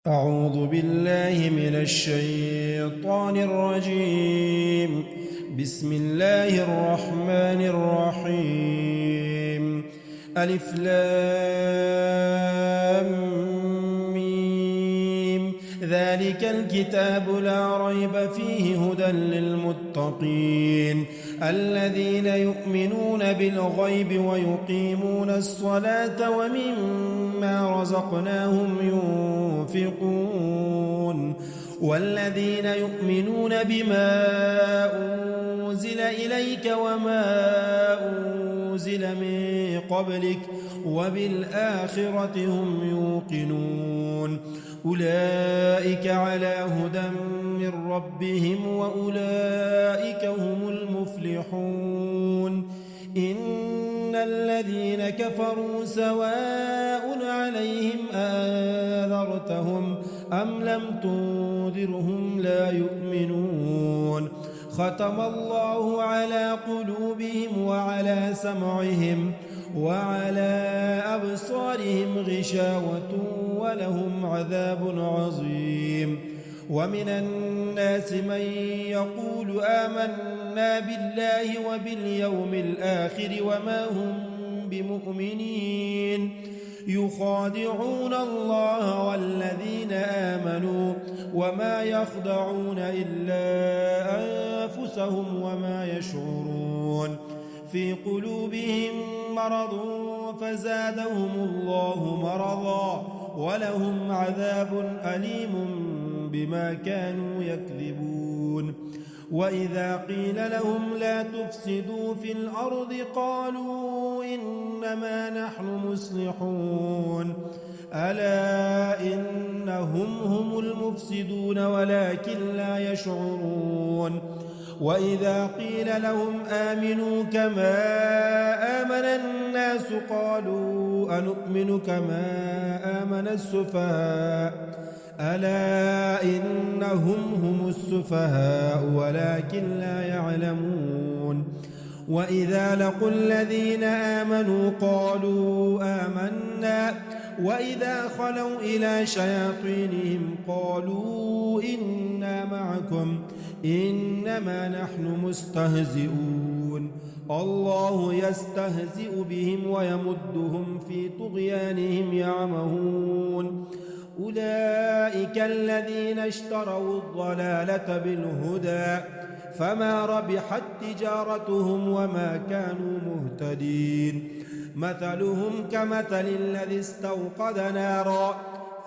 أعوذ بالله من الشيطان الرجيم. بسم الله الرحمن الرحيم. ألف لام ميم. ذلك الكتاب لا ريب فيه هدى للمتقين الذين يؤمنون بالغيب ويقيمون الصلاة ومما رزقناهم ينفقون والذين يؤمنون بما أنزل إليك وما أنزل من قبلك وبالآخرة هم يوقنون أولئك على هدى من ربهم وأولئك هم المفلحون. إن الذين كفروا سواء عليهم أنذرتهم أم لم تنذرهم لا يؤمنون. ختم الله على قلوبهم وعلى سمعهم وعلى أبصارهم غشاوة ولهم عذاب عظيم. ومن الناس من يقول آمنا بالله وباليوم الآخر وما هم بمؤمنين يخادعون الله والذين آمنوا وما يخدعون إلا أنفسهم وما يشعرون. في قلوبهم مرض فزادهم الله مرضا ولهم عذاب أليم بما كانوا يكذبون. وإذا قيل لهم لا تفسدوا في الأرض قالوا إنما نحن مصلحون ألا إنهم هم المفسدون ولكن لا يشعرون. وإذا قيل لهم آمنوا كما آمن الناس قالوا أنؤمن كما آمن السفهاء ألا إنهم هم السفهاء ولكن لا يعلمون. وإذا لقوا الذين آمنوا قالوا آمنا وإذا خلوا إلى شياطينهم قالوا إنا معكم إنما نحن مستهزئون. الله يستهزئ بهم ويمدهم في طغيانهم يعمهون. أولئك الذين اشتروا الضلالة بالهدى فما ربحت تجارتهم وما كانوا مهتدين. مثلهم كمثل الذي استوقد نارا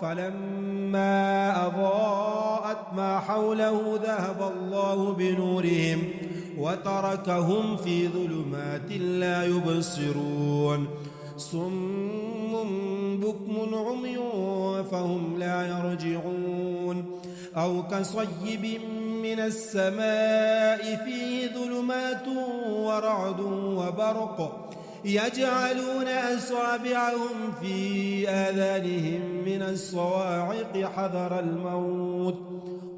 فلما أضاءت ما حوله ذهب الله بنورهم وتركهم في ظلمات لا يبصرون. صم بكم عمي فهم لا يرجعون. أو كصيب من السماء فيه ظلمات ورعد وبرق يجعلون أصابعهم في آذانهم من الصواعق حذر الموت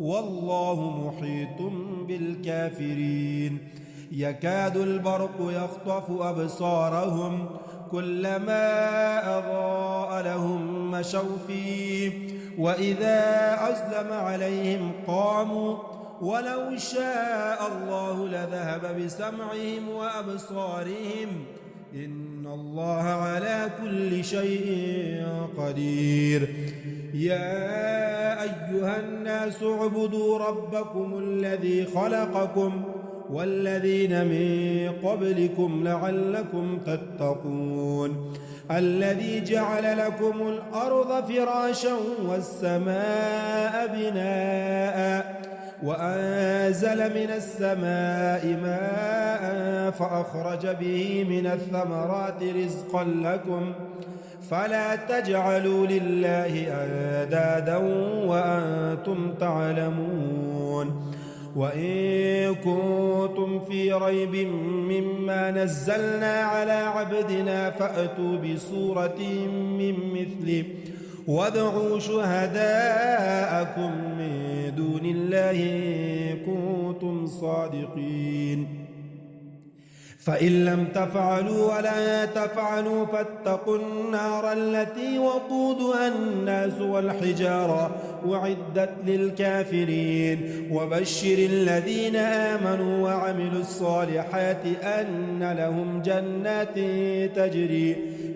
والله محيط بالكافرين. يكاد البرق يخطف أبصارهم كلما أضاء لهم مشوا فيه وإذا أظلم عليهم قاموا ولو شاء الله لذهب بسمعهم وأبصارهم إن الله على كل شيء قدير. يا أيها الناس اعبدوا ربكم الذي خلقكم والذين من قبلكم لعلكم تتقون. الذي جعل لكم الأرض فراشا والسماء بناء وأنزل من السماء ماء فأخرج به من الثمرات رزقا لكم فلا تجعلوا لله أندادا وأنتم تعلمون. وإن كنتم في ريب مما نزلنا على عبدنا فأتوا بسورة من مثله وادعوا شهداءكم من دون الله إن كنتم صادقين. فإن لم تفعلوا ولا تفعلوا فاتقوا النار التي وقودها الناس والحجارة أعدت للكافرين وبشر الذين آمنوا وعملوا الصالحات أن لهم جنات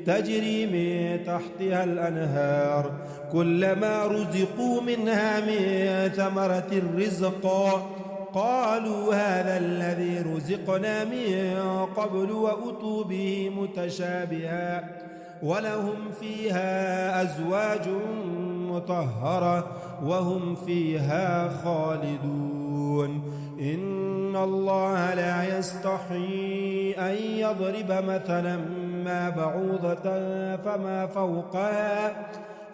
تجري من تحتها الأنهار كلما رزقوا منها من ثمرة رزقا قالوا هذا الذي رزقنا من قبل وأتوا به متشابها ولهم فيها أزواج مطهرة وهم فيها خالدون إن الله لا يستحي أن يضرب مثلا ما بعوضة فما فوقها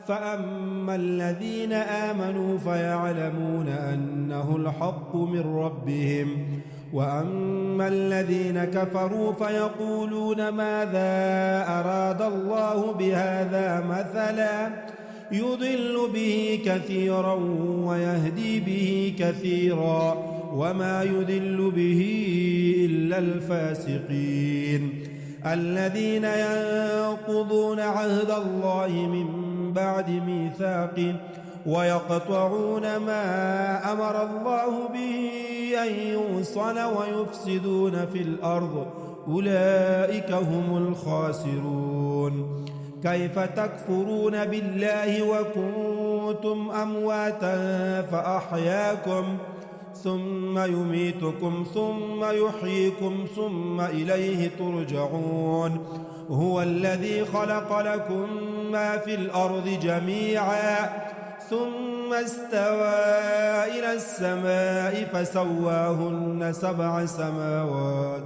فأما الذين آمنوا فيعلمون أنه الحق من ربهم وأما الذين كفروا فيقولون ماذا أراد الله بهذا مثلا يضل به كثيرا ويهدي به كثيرا وما يضل به إلا الفاسقين الذين ينقضون عهد الله من بعد ميثاقه ويقطعون ما أمر الله به أن يوصل ويفسدون في الأرض أولئك هم الخاسرون كيف تكفرون بالله وكنتم أمواتا فأحياكم ثم يميتكم ثم يحييكم ثم إليه ترجعون هو الذي خلق لكم ما في الأرض جميعا ثم استوى إلى السماء فسواهن 7 سماوات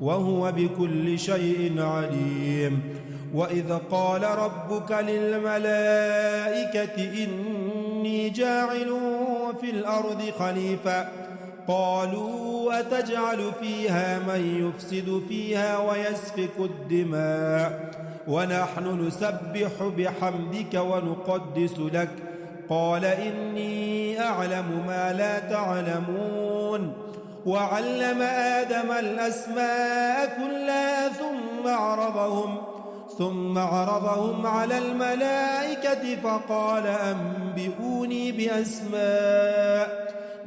وهو بكل شيء عليم وإذ قال ربك للملائكة إني جاعل في الأرض خليفة قالوا أتجعل فيها من يفسد فيها ويسفك الدماء ونحن نسبح بحمدك ونقدس لك قال إني أعلم ما لا تعلمون وعلم آدم الأسماء كلها ثم عرضهم على الملائكة فقال أنبئوني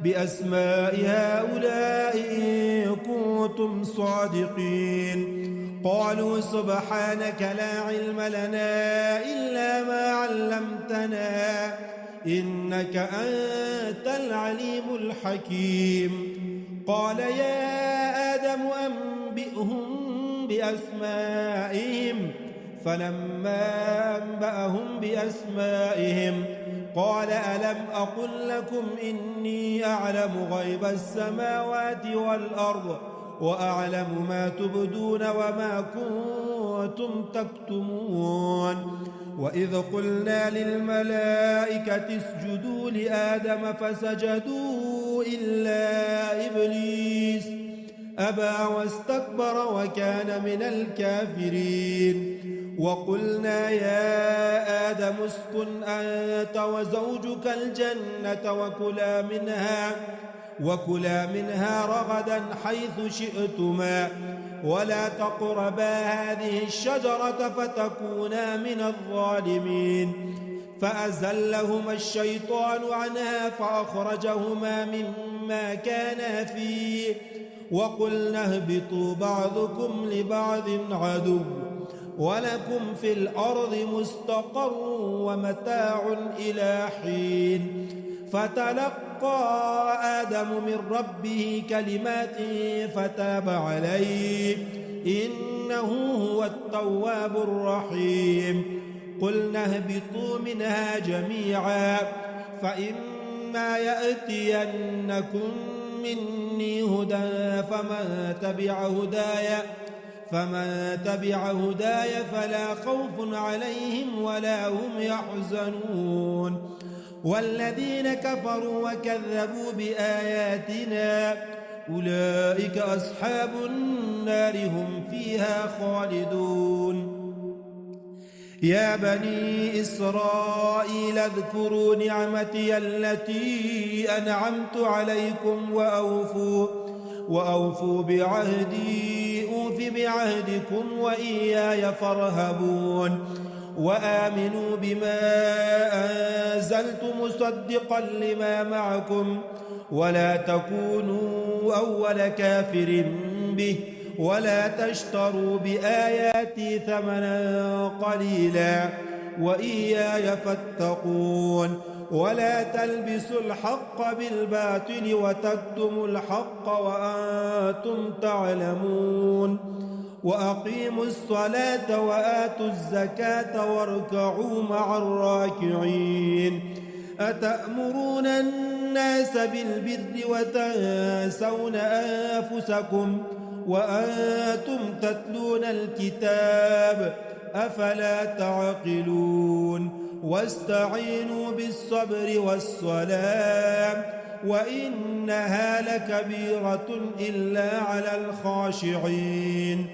بأسماء هؤلاء إن كنتم صادقين قالوا سبحانك لا علم لنا إلا ما علمتنا إنك أنت العليم الحكيم قال يا آدم أنبئهم بأسمائهم فلما أنبأهم بأسمائهم قال ألم أقل لكم إني أعلم غيب السماوات والأرض وأعلم ما تبدون وما كنتم تكتمون وإذ قلنا للملائكة اسجدوا لآدم فسجدوا إلا إبليس أبى واستكبر وكان من الكافرين وقلنا يا آدم اسكن أنت وزوجك الجنة وكلا منها رغدا حيث شئتما ولا تقربا هذه الشجرة فتكونا من الظالمين فأزلهما الشيطان عنها فأخرجهما مما كانا فيه وقلنا اهبطوا بعضكم لبعض عدو ولكم في الأرض مستقر ومتاع إلى حين فتلقى آدم من ربه كلمات فتاب عليه إنه هو التواب الرحيم قلنا اهبطوا منها جميعا فإما يأتينكم مني هدى فمن تبع هداي فلا خوف عليهم ولا هم يحزنون والذين كفروا وكذبوا بآياتنا أولئك أصحاب النار هم فيها خالدون يا بني إسرائيل اذكروا نعمتي التي أنعمت عليكم وأوفوا بعهدي أوف بعهدكم وإياي فارهبون وآمنوا بما أنزلت مصدقا لما معكم ولا تكونوا أول كافر به ولا تشتروا بآياتي ثمنا قليلا وإياي فاتقون ولا تلبسوا الحق بالباطل وتكتموا الحق وأنتم تعلمون وأقيموا الصلاة وآتوا الزكاة واركعوا مع الراكعين أتأمرون الناس بالبر وتنسون أنفسكم وأنتم تتلون الكتاب أفلا تعقلون واستعينوا بالصبر والصلاة وإنها لكبيرة إلا على الخاشعين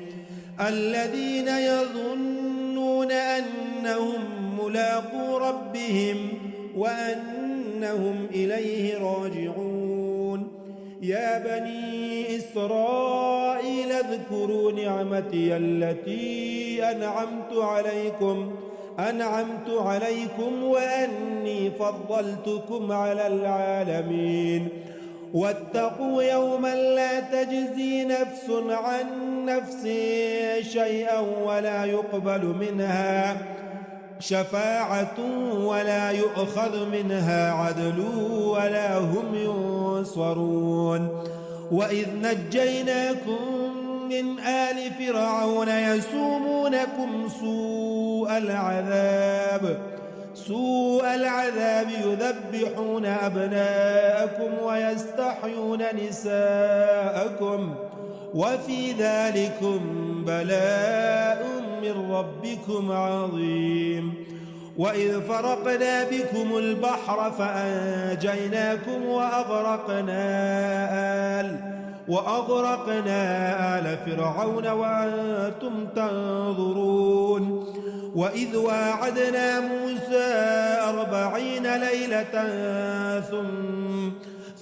الذين يظنون أنهم ملاقو ربهم وأنهم إليه راجعون يا بني إسرائيل اذكروا نعمتي التي أنعمت عليكم وأني فضلتكم على العالمين واتقوا يوما لا تجزي نفس عن نفس شيئا ولا يقبل منها شفاعة ولا يؤخذ منها عدل ولا هم ينصرون وإذ نجيناكم من آل فرعون يسومونكم سوء العذاب يذبحون أبناءكم ويستحيون نساءكم وفي ذلكم بلاء من ربكم عظيم وإذ فرقنا بكم البحر فأنجيناكم وأغرقنا آل فرعون وأنتم تنظرون وإذ واعدنا موسى 40 ليلة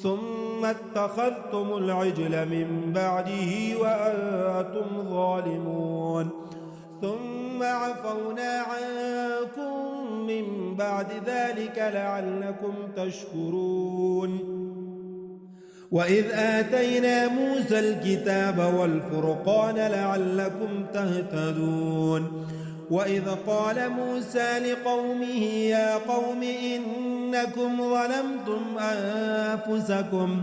ثم اتخذتم العجل من بعده وأنتم ظالمون ثم عفونا عنكم من بعد ذلك لعلكم تشكرون وإذ آتينا موسى الكتاب والفرقان لعلكم تهتدون وإذ قال موسى لقومه يا قوم إنكم ظلمتم أنفسكم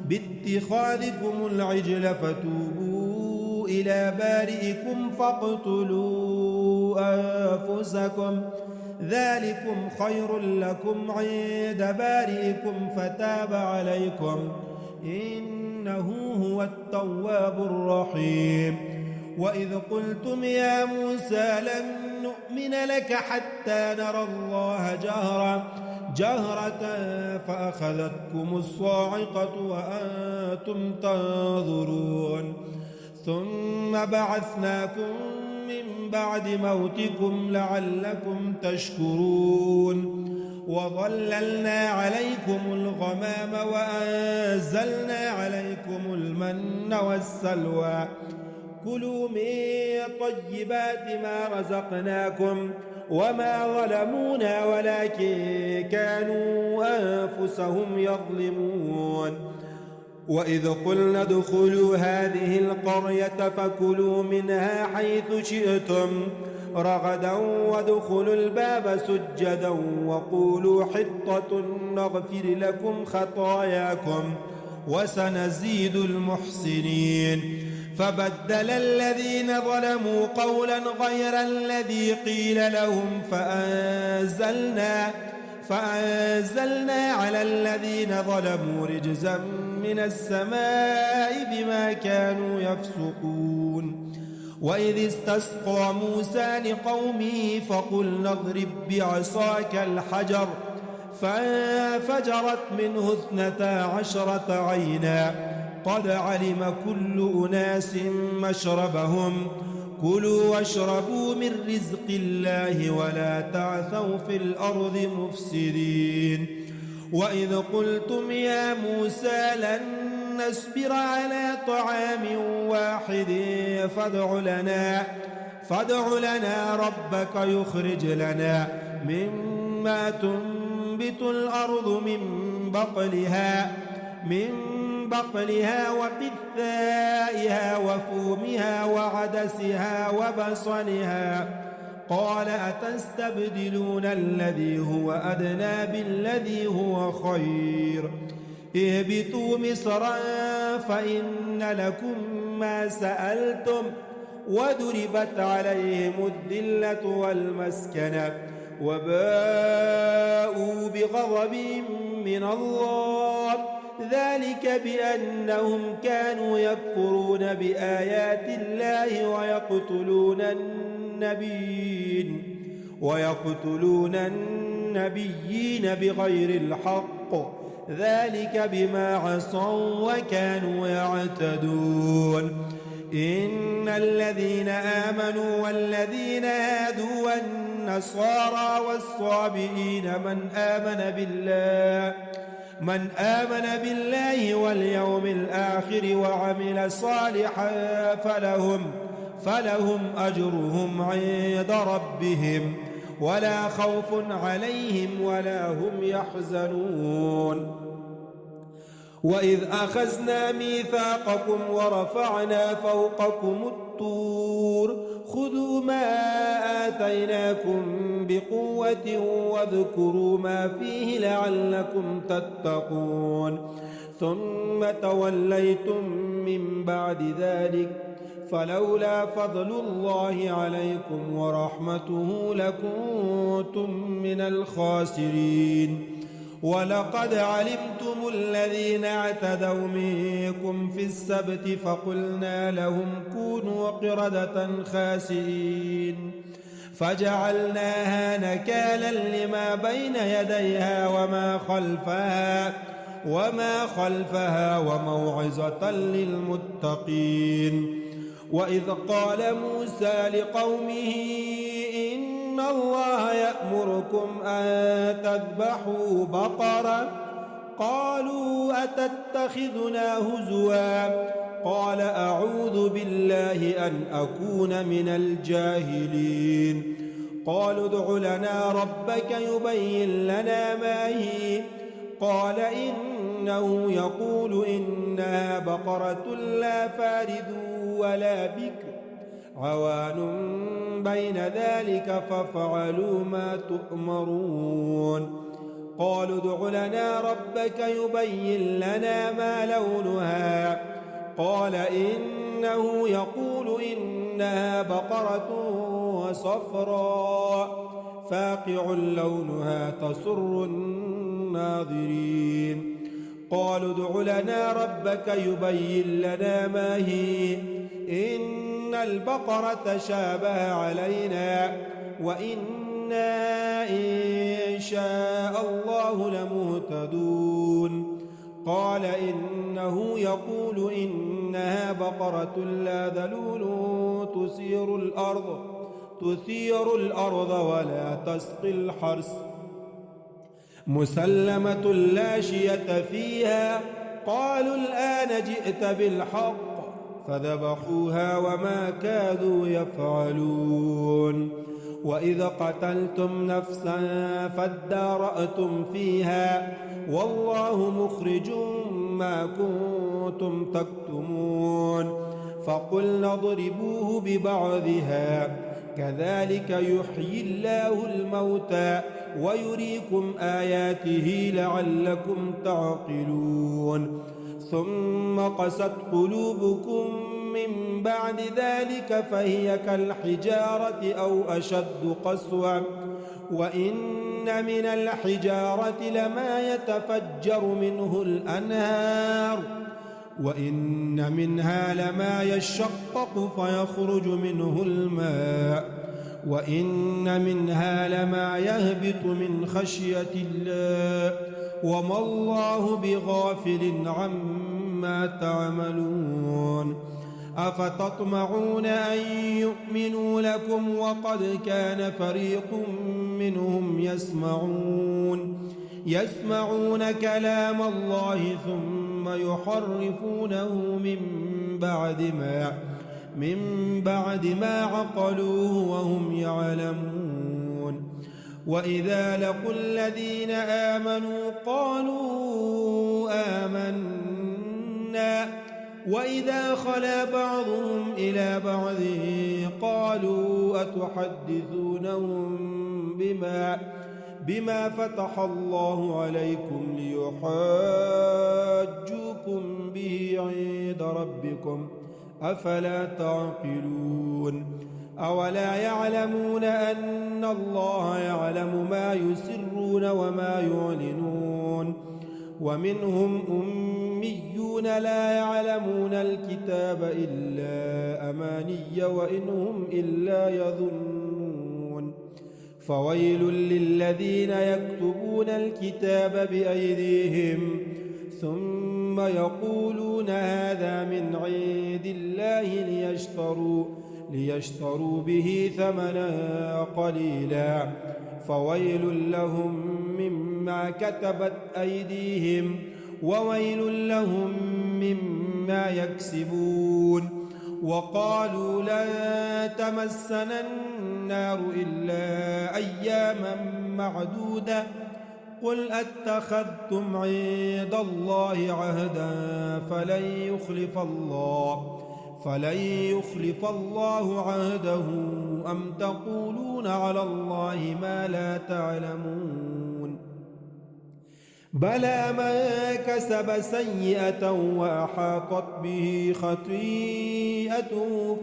باتخاذكم العجل فتوبوا إلى بارئكم فاقتلوا أنفسكم ذلكم خير لكم عند بارئكم فتاب عليكم إنه هو التواب الرحيم وإذ قلتم يا موسى لن نؤمن لك حتى نرى الله جهرة فأخذتكم الصاعقة وأنتم تنظرون ثم بعثناكم من بعد موتكم لعلكم تشكرون وظللنا عليكم الغمام وأنزلنا عليكم المن والسلوى كلوا من طيبات ما رزقناكم وما ظلمونا ولكن كانوا أنفسهم يظلمون وإذ قلنا ادخلوا هذه القرية فكلوا منها حيث شئتم رغدا وادخلوا الباب سجدا وقولوا حطة نغفر لكم خطاياكم وسنزيد المحسنين فبدل الذين ظلموا قولا غير الذي قيل لهم فأنزلنا على الذين ظلموا رجزا من السماء بما كانوا يفسقون وإذ استسقى موسى لقومه فقلنا اضرب بعصاك الحجر فانفجرت منه 12 عينا قد علم كل أناس مشربهم كلوا واشربوا من رزق الله ولا تعثوا في الأرض مفسدين وإذ قلتم يا موسى لن نصبر على طعام واحد فادع لنا ربك يخرج لنا مما تنبت الأرض من بقلها وقثائها وفومها وعدسها وبصلها. قال أتستبدلون الذي هو أدنى بالذي هو خير؟ اهبطوا مصرا فإن لكم ما سألتم وضربت عليهم الذلة والمسكنة وباءوا بغضب من الله، ذلك بأنهم كانوا يكفرون بآيات الله ويقتلون النبيين بغير الحق، ذلك بما عصوا وكانوا يعتدون. إن الذين آمنوا والذين هادوا والنصارى والصابئين من آمن بالله واليوم الآخر وعمل صالحا فلهم أجرهم عند ربهم ولا خوف عليهم ولا هم يحزنون. وإذ أخذنا ميثاقكم ورفعنا فوقكم الطور خذوا ما آتيناكم بقوة واذكروا ما فيه لعلكم تتقون، ثم توليتم من بعد ذلك فلولا فضل الله عليكم ورحمته لكنتم من الخاسرين. ولقد علمتم الذين اعتدوا منكم في السبت فقلنا لهم كونوا قردة خاسئين فجعلناها نكالا لما بين يديها وما خلفها وموعظة للمتقين. وإذ قال موسى لقومه إن الله يأمركم أن تذبحوا بقرة قالوا أتتخذنا هزوا قال أعوذ بالله أن أكون من الجاهلين. قالوا ادع لنا ربك يبين لنا ما هي قال إنه يقول إنها بقرة لا فارض ولا بكر عوان بين ذلك فافعلوا ما تؤمرون. قالوا ادع لنا ربك يبين لنا ما لونها قال إنه يقول إنها بقرة صفراء فاقع لونها تسر الناظرين. قالوا ادع لنا ربك يبين لنا ما هي إن البقرة شابه علينا وإنا إن شاء الله لمهتدون. قال إنه يقول إنها بقرة لا ذلول تثير الأرض ولا تسقي الحرث مسلمة لا شية فيها. قالوا الآن جئت بالحق فذبحوها وما كادوا يفعلون. وإذا قتلتم نفسا فادارأتم فيها والله مخرج ما كنتم تكتمون. فقلنا اضربوه ببعضها كذلك يحيي الله الموتى ويريكم آياته لعلكم تعقلون. ثم قست قلوبكم من بعد ذلك فهي كالحجارة أو أشد قسوة وإن من الحجارة لما يتفجر منه الأنهار وإن منها لما يشقق فيخرج منه الماء وإن منها لما يهبط من خشية الله وما الله بغافل عما تعملون. أفتطمعون أن يؤمنوا لكم وقد كان فريق منهم يسمعون كلام الله ثم ثم يحرفونه من بعد ما عقلوه وهم يعلمون. وإذا لقوا الذين آمنوا قالوا آمنا وإذا خلا بعضهم إلى بعض قالوا أتحدثونهم بما فتح الله عليكم ليحاجوكم به عند ربكم أفلا تعقلون. أولا يعلمون أن الله يعلم ما يسرون وما يعلنون. ومنهم أميون لا يعلمون الكتاب إلا أماني وإن هم إلا يظنون. فويل للذين يكتبون الكتاب بأيديهم ثم يقولون هذا من عند الله ليشتروا به ثمنا قليلا فويل لهم مما كتبت أيديهم وويل لهم مما يكسبون. وقالوا لن تمسنا النار إلا أياما معدودة قل أتخذتم عند الله عهدا فلن يخلف الله عهده أم تقولون على الله ما لا تعلمون. بلى من كسب سيئة وأحاطت به خطيئته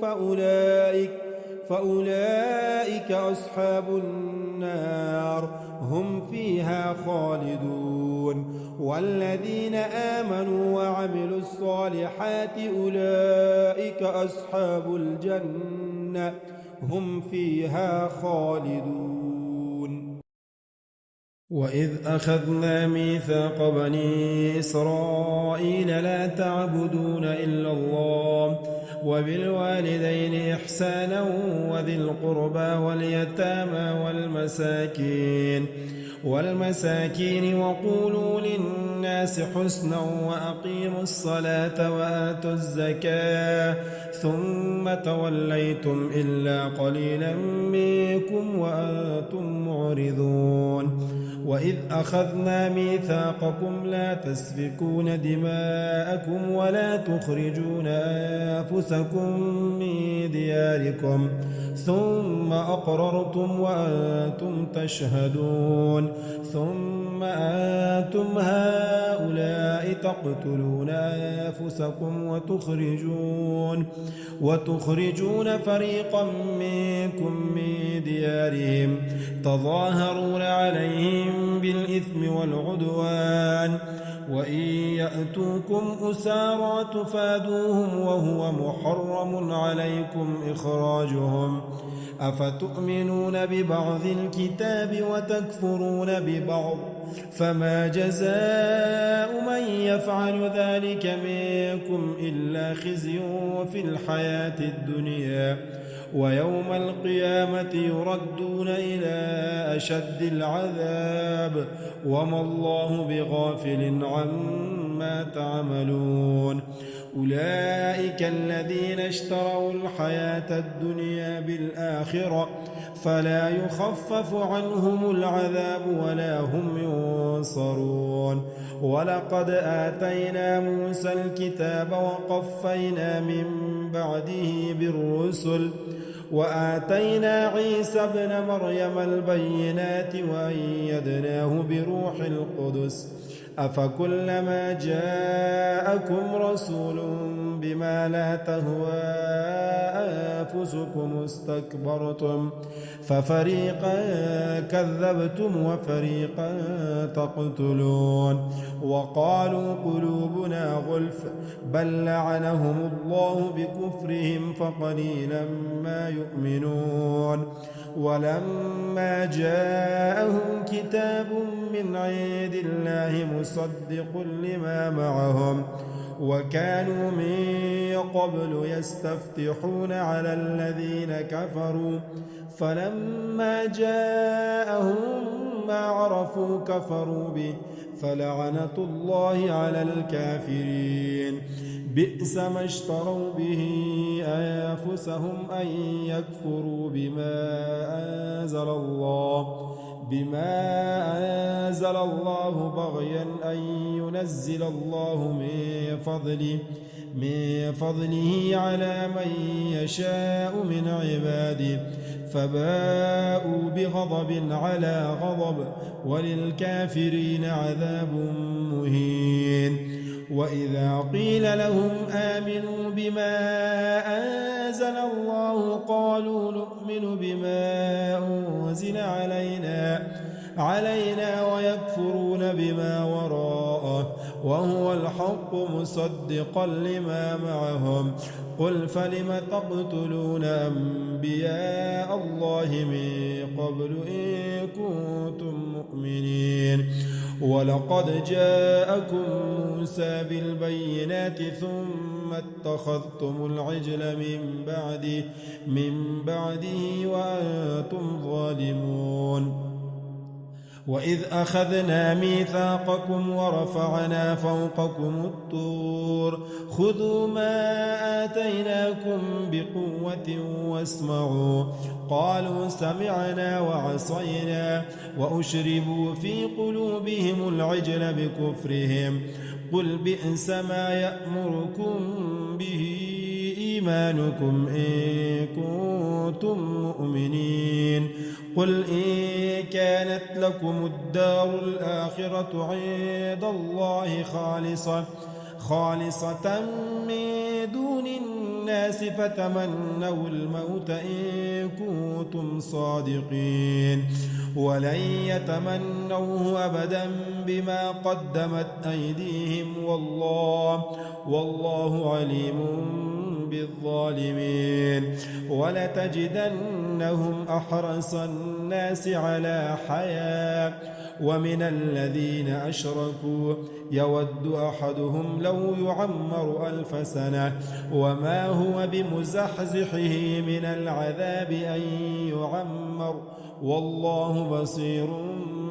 فأولئك أصحاب النار هم فيها خالدون. والذين آمنوا وعملوا الصالحات أولئك أصحاب الجنة هم فيها خالدون. وإذ أخذنا ميثاق بني إسرائيل لا تعبدون إلا الله وبالوالدين إحسانا وذي القربى واليتامى والمساكين وقولوا للناس حسنا وأقيموا الصلاة وآتوا الزكاة ثم توليتم إلا قليلا منكم وأنتم معرضون. وإذ أخذنا ميثاقكم لا تسفكون دماءكم ولا تخرجون أنفسكم من دياركم ثم أقررتم وأنتم تشهدون ثم أنتم هؤلاء تقتلون أنفسكم وتخرجون فريقا منكم من ديارهم تظاهرون عليهم بالإثم والعدوان وإن يأتوكم أسارى تفادوهم وهو محرم عليكم إخراجهم أفتؤمنون ببعض الكتاب وتكفرون ببعض فما جزاء من يفعل ذلك منكم إلا خزي في الحياة الدنيا ويوم القيامة يردون إلى أشد العذاب وما الله بغافل عما تعملون. أولئك الذين اشتروا الحياة الدنيا بالآخرة فلا يخفف عنهم العذاب ولا هم ينصرون. ولقد آتينا موسى الكتاب وقفينا من بعده بالرسل وآتينا عيسى ابن مريم البينات وأيدناه بروح القدس أفكلما جاءكم رسول بما لا تهوى أنفسكم استكبرتم ففريقا كذبتم وفريقا تقتلون. وقالوا قلوبنا غلف بل لعنهم الله بكفرهم فقليلا ما يؤمنون. ولما جاءهم كتاب من عند الله مصدق لما معهم وكانوا من قبل يستفتحون على الذين كفروا فلما جاءهم ما عرفوا كفروا به فلعنة الله على الكافرين. بئس ما اشتروا به أنفسهم أن يكفروا بما أنزل الله بغيا أن ينزل الله من فضله على من يشاء من عباده فباءوا بغضب على غضب وللكافرين عذاب مهين. وإذا قيل لهم آمنوا بما أنزل الله قالوا نؤمن بما أنزل علينا ويكفرون بما وراءه وهو الحق مصدقا لما معهم. قل فلم تقتلون أنبياء الله من قبل إن كنتم مؤمنين؟ ولقد جاءكم موسى بالبينات ثم اتخذتم العجل من بعده وأنتم ظالمون. وإذ أخذنا ميثاقكم ورفعنا فوقكم الطور خذوا ما آتيناكم بقوة واسمعوا قالوا سمعنا وعصينا وأشربوا في قلوبهم العجل بكفرهم. قل بئس ما يأمركم به إيمانكم إن كنتم مؤمنين. قل إن كانت لكم الدار الآخرة عند الله خالصة من دون الناس فتمنوا الموت إن كنتم صادقين ولن يتمنوه أبدا بما قدمت أيديهم والله عليم بالظالمين. ولتجدنهم أحرص الناس على حياة ومن الذين أشركوا يود أحدهم لو يعمر 1000 سنة وما هو بمزحزحه من العذاب أن يعمر والله بصير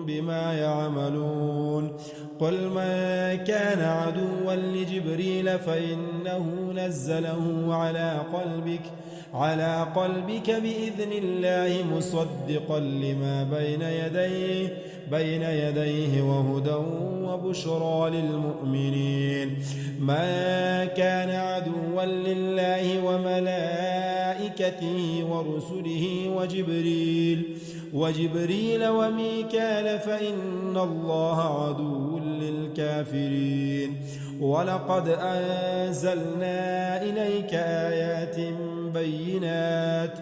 بما يعملون. قل من كان عدوا لجبريل فإنه نزله على قلبك بإذن الله مصدقا لما بين يديه وهدى وبشرى للمؤمنين. ما كان عدوا لله وملائكته ورسله وجبريل وميكال فإن الله عدو للكافرين. ولقد أنزلنا إليك آيات بينات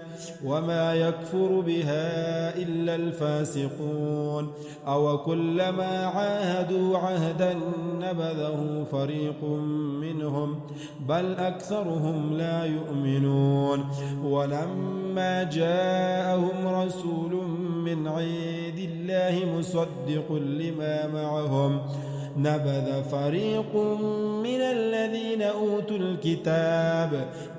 وما يكفر بها إلا الفاسقون. أو كلما عاهدوا عهدا نبذه فريق منهم بل أكثرهم لا يؤمنون. ولما جاءهم رسول من عند الله مصدق لما معهم نبذ فريق من الذين أوتوا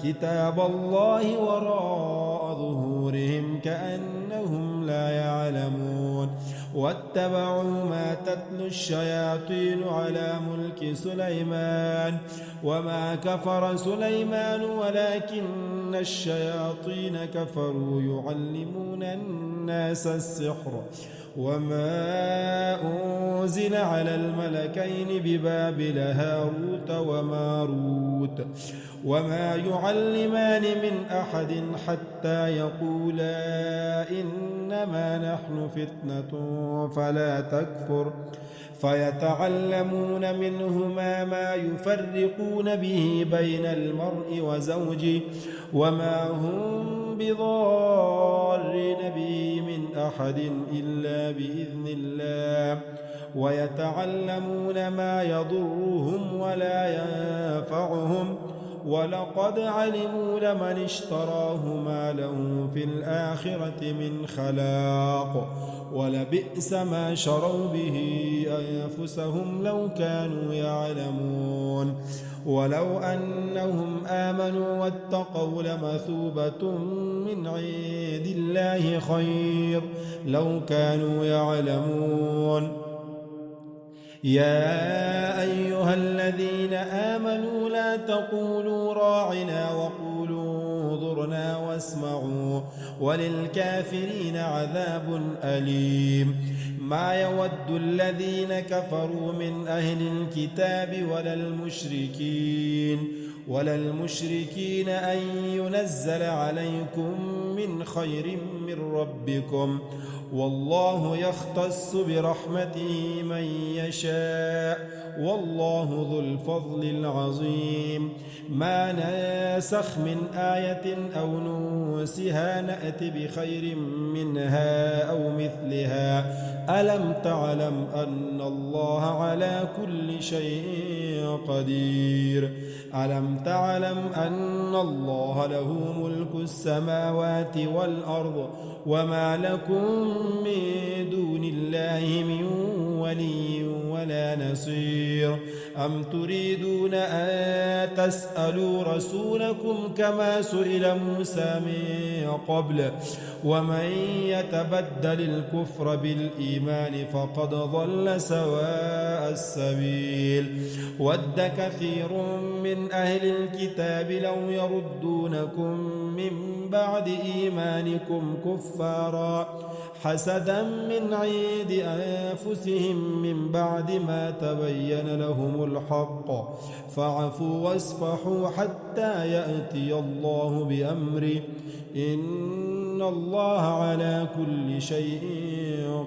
كتاب الله وراء ظهورهم كأنهم لا يعلمون. واتبعوا ما تتلو الشياطين على ملك سليمان وما كفر سليمان ولكن الشياطين كفروا يعلمون الناس السحر وما أنزل على الملكين ببابل هاروت وماروت وما يعلمان من أحد حتى يقولا إنما نحن فتنة فلا تكفر فيتعلمون منهما ما يفرقون به بين المرء وزوجه وما هم بضارين به من أحد إلا بإذن الله ويتعلمون ما يضرهم ولا ينفعهم ولقد علموا لمن اشتراه ما له في الآخرة من خلاق ولبئس ما شروا به أنفسهم لو كانوا يعلمون ولو أنهم آمنوا واتقوا لمثوبة من عند الله خير لو كانوا يعلمون يا أيها الذين آمنوا لا تقولوا راعنا وقولوا انظرنا واسمعوا وللكافرين عذاب أليم ما يود الذين كفروا من أهل الكتاب ولا المشركين أن ينزل عليكم من خير من ربكم والله يختص برحمته من يشاء والله ذو الفضل العظيم ما ناسخ من آية أو ننسها نأت بخير منها أو مثلها ألم تعلم أن الله على كل شيء قدير ألم تعلم أن الله له ملك السماوات والأرض وما لكم من دون الله من ولي ولا نصير أم تريدون أن تسألوا رسولكم كما سئل موسى من قبل ومن يتبدل الكفر بالإيمان فقد ضل سواء السبيل ود كثير من أهل الكتاب لو يردونكم من بعد إيمانكم كفارا حسدا من عند أنفسهم من بعد ما تبين لهم الحق فاعفوا واصفحوا حتى يأتي الله بأمره إن الله على كل شيء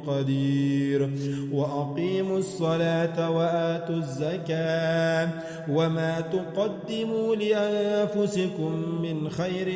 قدير وأقيموا الصلاة وآتوا الزكاة وما تقدموا لأنفسكم من خير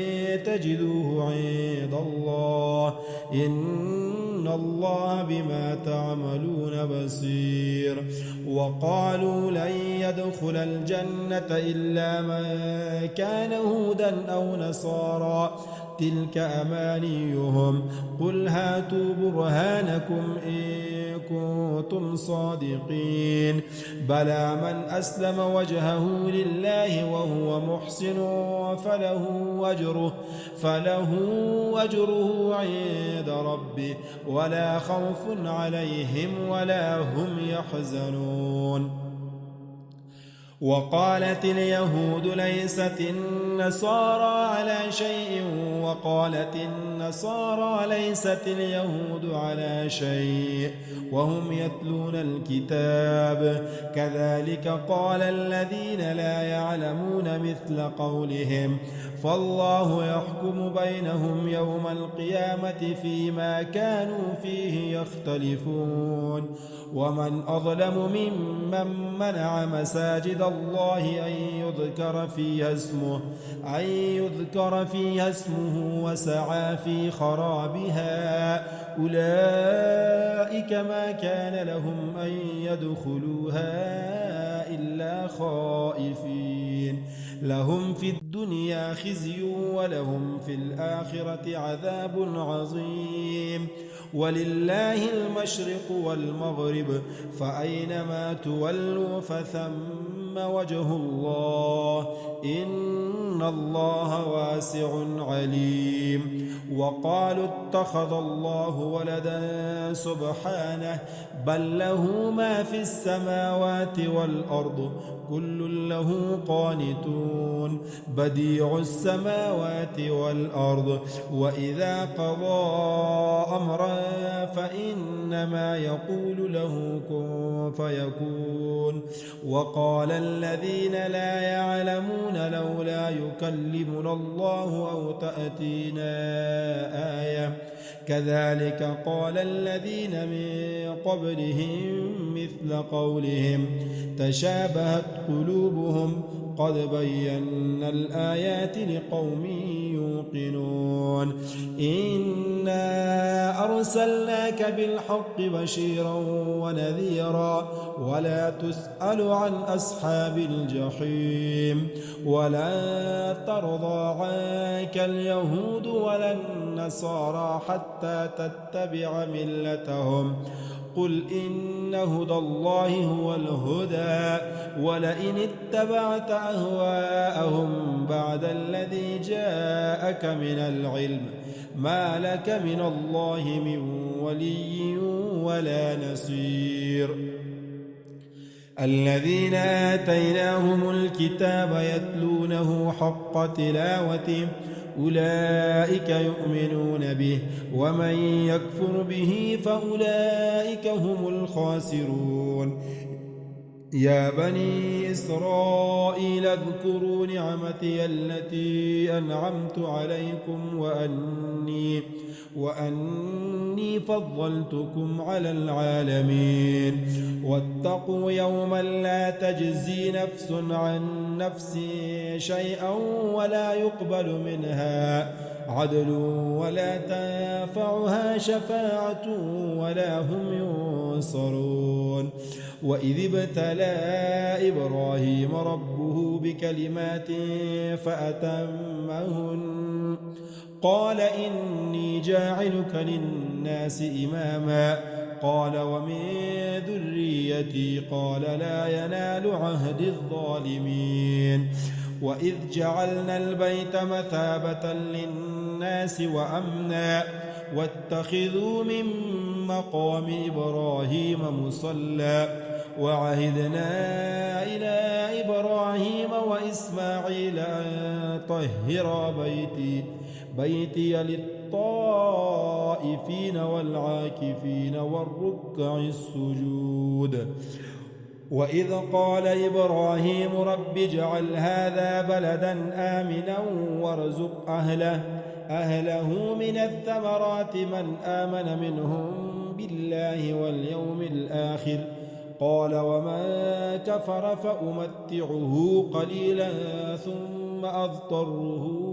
تجدوه عند الله إن الله بما تعملون بصير وقالوا لن يدخل الجنة إلا من كان هودا أو نصارى تلك أمانيهم قل هاتوا برهانكم إن كنتم صادقين بلى من أسلم وجهه لله وهو محسن فله أجره عند ربه ولا خوف عليهم ولا هم يحزنون وقالت اليهود ليست النصارى على شيء وقالت النصارى ليست اليهود على شيء وهم يتلون الكتاب كذلك قال الذين لا يعلمون مثل قولهم فالله يحكم بينهم يوم القيامة فيما كانوا فيه يختلفون ومن أظلم ممن منع مساجد الله أن يذكر فيها اسمه وسعى في خرابها أولئك ما كان لهم أن يدخلوها إلا خائفين لهم في الدنيا خزي ولهم في الآخرة عذاب عظيم ولله المشرق والمغرب فأينما تولوا فثم وجه الله إن الله واسع عليم وقالوا اتخذ الله ولدا سبحانه بل له ما في السماوات والأرض كل له قانتون بديع السماوات والأرض وإذا قضى أمرا فإنما يقول له كن فيكون وقال الذين لا يعلمون لولا يكلمنا الله أو تأتينا آية كذلك قال الذين من قبلهم مثل قولهم تشابهت قلوبهم قد بينا الآيات لقوم يوقنون إنا أرسلناك بالحق بشيرا ونذيرا ولا تسأل عن أصحاب الجحيم ولا ترضى عنك اليهود ولا النصارى حتى تتبع ملتهم قل إن هدى الله هو الهدى ولئن اتبعت أهواءهم بعد الذي جاءك من العلم ما لك من الله من ولي ولا نصير الذين آتيناهم الكتاب يتلونه حق تلاوته أولئك يؤمنون به ومن يكفر به فأولئك هم الخاسرون يا بني إسرائيل اذكروا نعمتي التي أنعمت عليكم وأني فضلتكم على العالمين واتقوا يوما لا تجزي نفس عن نفس شيئا ولا يقبل منها عدل ولا تنفعها شفاعة ولا هم ينصرون وإذ ابتلى إبراهيم ربه بكلمات فأتمهن قال إني جاعلك للناس إماما قال ومن ذريتي قال لا ينال عهد الظالمين وإذ جعلنا البيت مثابة للناس وأمنا واتخذوا من مقام إبراهيم مصلى وعهدنا إلى إبراهيم وإسماعيل أن طهر بيتي للطائفين والعاكفين والركع السجود وإذ قال إبراهيم رب اجعل هذا بلدا آمنا وارزق أهله من الثمرات من آمن منهم بالله واليوم الآخر قال ومن كفر فأمتعه قليلا ثم أضطره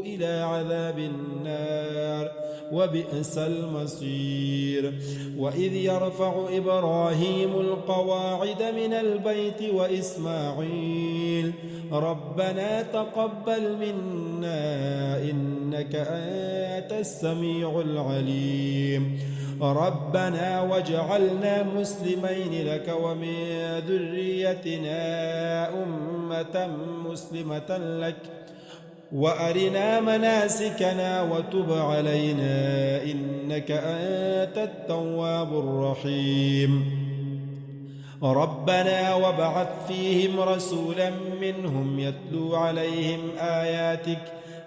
إلى عذاب النار وبئس المصير وإذ يرفع إبراهيم القواعد من البيت وإسماعيل ربنا تقبل منا إنك أنت السميع العليم ربنا واجعلنا مسلمين لك ومن ذريتنا أمة مسلمة لك وأرنا مناسكنا وتب علينا إنك أنت التواب الرحيم ربنا وابعث فيهم رسولا منهم يتلو عليهم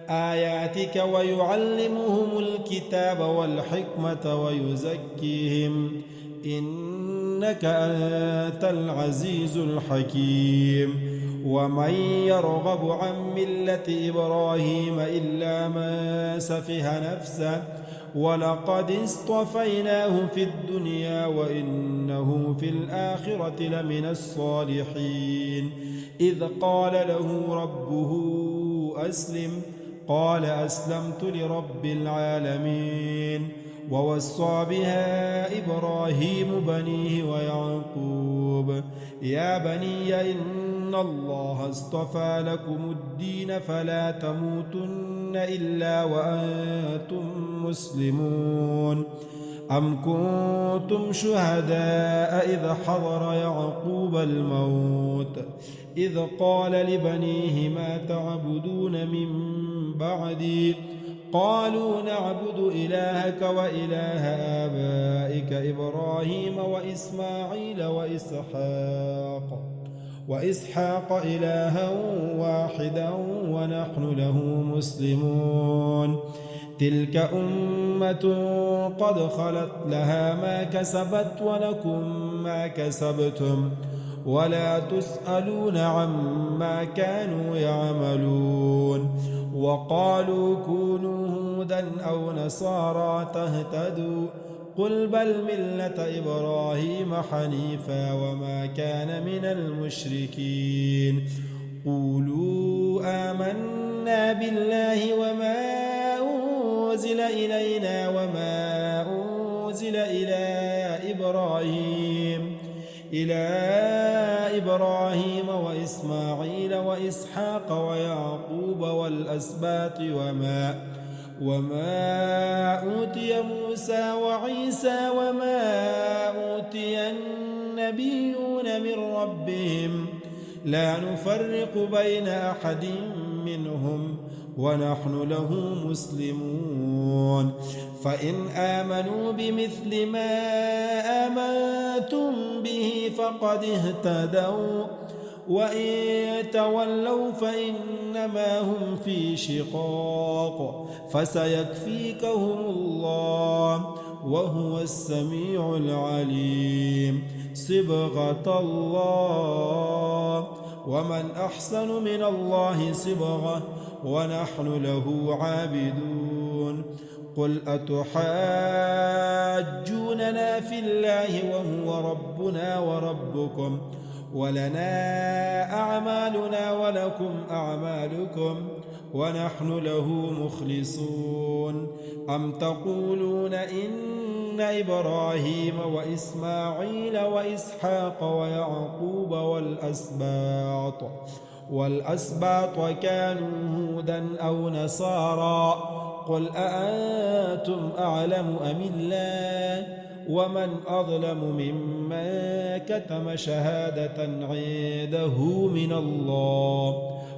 آياتك ويعلمهم الكتاب والحكمة ويزكيهم إنك أنت العزيز الحكيم ومن يرغب عن ملة إبراهيم إلا من سفه نفسه ولقد اصطفيناه في الدنيا وإنه في الآخرة لمن الصالحين إذ قال له ربه أسلم قال أسلمت لرب العالمين ووصى بها إبراهيم بنيه ويعقوب يا بني إن الله اصطفى لكم الدين فلا تموتن إلا وأنتم مسلمون أم كنتم شهداء إذ حضر يعقوب الموت إذ قال لبنيه ما تعبدون من بعدي قالوا نعبد إلهك وإله آبائك إبراهيم وإسماعيل وإسحاق إلها واحدا ونحن له مسلمون تلك أمة قد خلت لها ما كسبت ولكم ما كسبتم ولا تسألون عما كانوا يعملون وقالوا كونوا هودا أو نصارى تهتدوا قل بل ملة إبراهيم حنيفا وما كان من المشركين قولوا آمنا بالله وما أنزل إلينا وما أنزل إلى إبراهيم وإسماعيل وإسحاق ويعقوب والأسباط وما أوتي موسى وعيسى وما أوتي النبيون من ربهم لا نفرق بين أحد منهم ونحن له مسلمون فإن آمنوا بمثل ما آمنتم به فقد اهتدوا وإن تولوا فإنما هم في شقاق فسيكفيكهم الله وهو السميع العليم صبغة الله ومن أحسن من الله صبغة ونحن له عابدون قل أتحاجوننا في الله وهو ربنا وربكم ولنا أعمالنا ولكم أعمالكم ونحن له مخلصون أم تقولون إن إبراهيم وإسماعيل وإسحاق ويعقوب والأسباط كانوا هودا أو نصارى قل أأنتم أعلم أم الله ومن أظلم ممن كتم شهادة عنده من الله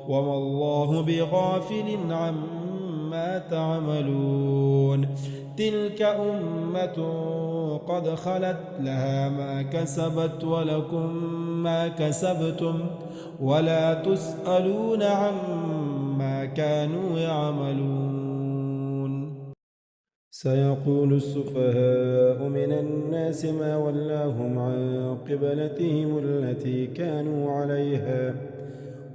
وما الله بغافل عما تعملون تلك أمة قد خلت لها ما كسبت ولكم ما كسبتم ولا تسألون عما كانوا يعملون سيقول السفهاء من الناس ما ولاهم عن قبلتهم التي كانوا عليها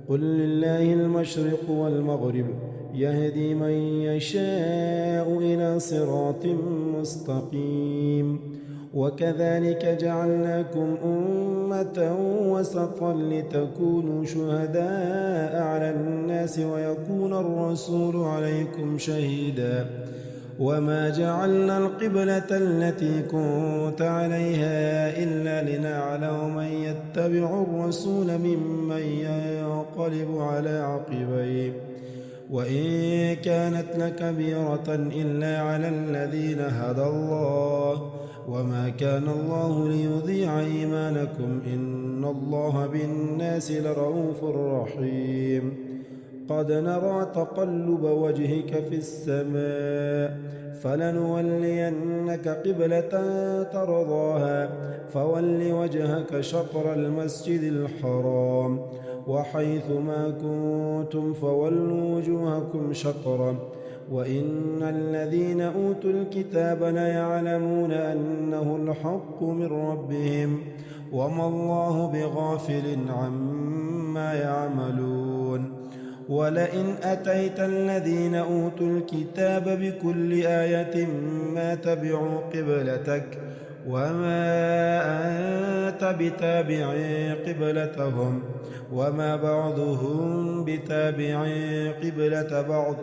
قل لله المشرق والمغرب يهدي من يشاء إلى صراط مستقيم وكذلك جعلناكم أمة وسطا لتكونوا شهداء على الناس ويكون الرسول عليكم شهيدا وما جعلنا القبلة التي كنت عليها إلا لنعلم من يتبع الرسول ممن ينقلب على عقبيه وإن كانت لكبيرة إلا على الذين هدى الله وما كان الله ليضيع إيمانكم إن الله بالناس لرؤوف رحيم قد نرى تقلب وجهك في السماء فلنولينك قبلة ترضاها فول وجهك شطر المسجد الحرام وحيث ما كنتم فولوا وجوهكم شطرا وإن الذين أوتوا الكتاب ليعلمون أنه الحق من ربهم وما الله بغافل عما يعملون ولئن أتيت الذين أوتوا الكتاب بكل آية ما تبعوا قبلتك وما أنت بتابع قبلتهم وما بعضهم بتابع قبلة بعض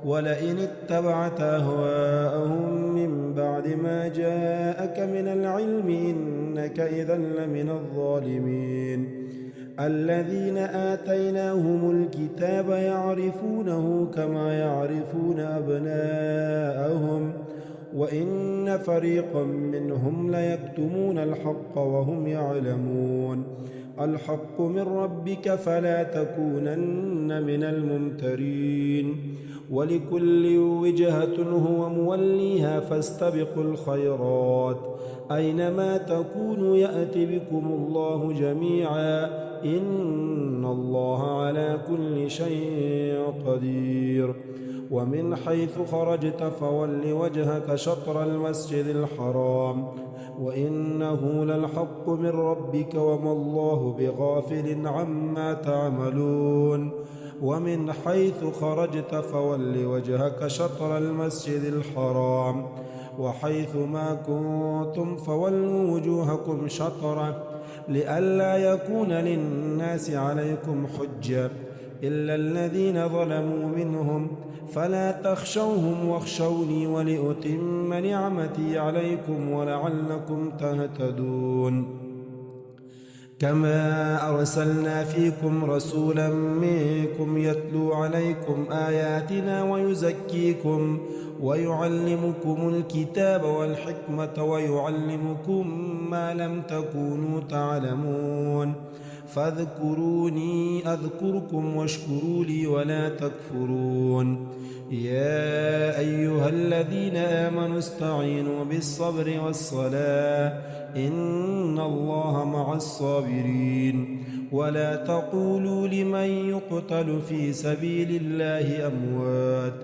ولئن اتبعت أهواءهم من بعد ما جاءك من العلم إنك إذا لمن الظالمين الذين آتيناهم الكتاب يعرفونه كما يعرفون أبناءهم وإن فريقا منهم ليكتمون الحق وهم يعلمون الحق من ربك فلا تكونن من الممترين ولكل وجهة هو موليها فاستبقوا الخيرات أينما تكونوا يأت بكم الله جميعا إن الله على كل شيء قدير ومن حيث خرجت فول وجهك شطر المسجد الحرام وإنه للحق من ربك وما الله بغافل عما تعملون ومن حيث خرجت فول وجهك شطر المسجد الحرام وحيث ما كنتم فولوا وجوهكم شطره لئلا يكون للناس عليكم حجة إلا الذين ظلموا منهم فلا تخشوهم واخشوني ولأتم نعمتي عليكم ولعلكم تهتدون كما أرسلنا فيكم رسولا منكم يتلو عليكم آياتنا ويزكيكم ويعلمكم الكتاب والحكمة ويعلمكم ما لم تكونوا تعلمون فاذكروني أذكركم واشكروا لي ولا تكفرون يا أيها الذين آمنوا استعينوا بالصبر والصلاة إن الله مع الصابرين ولا تقولوا لمن يقتل في سبيل الله أموات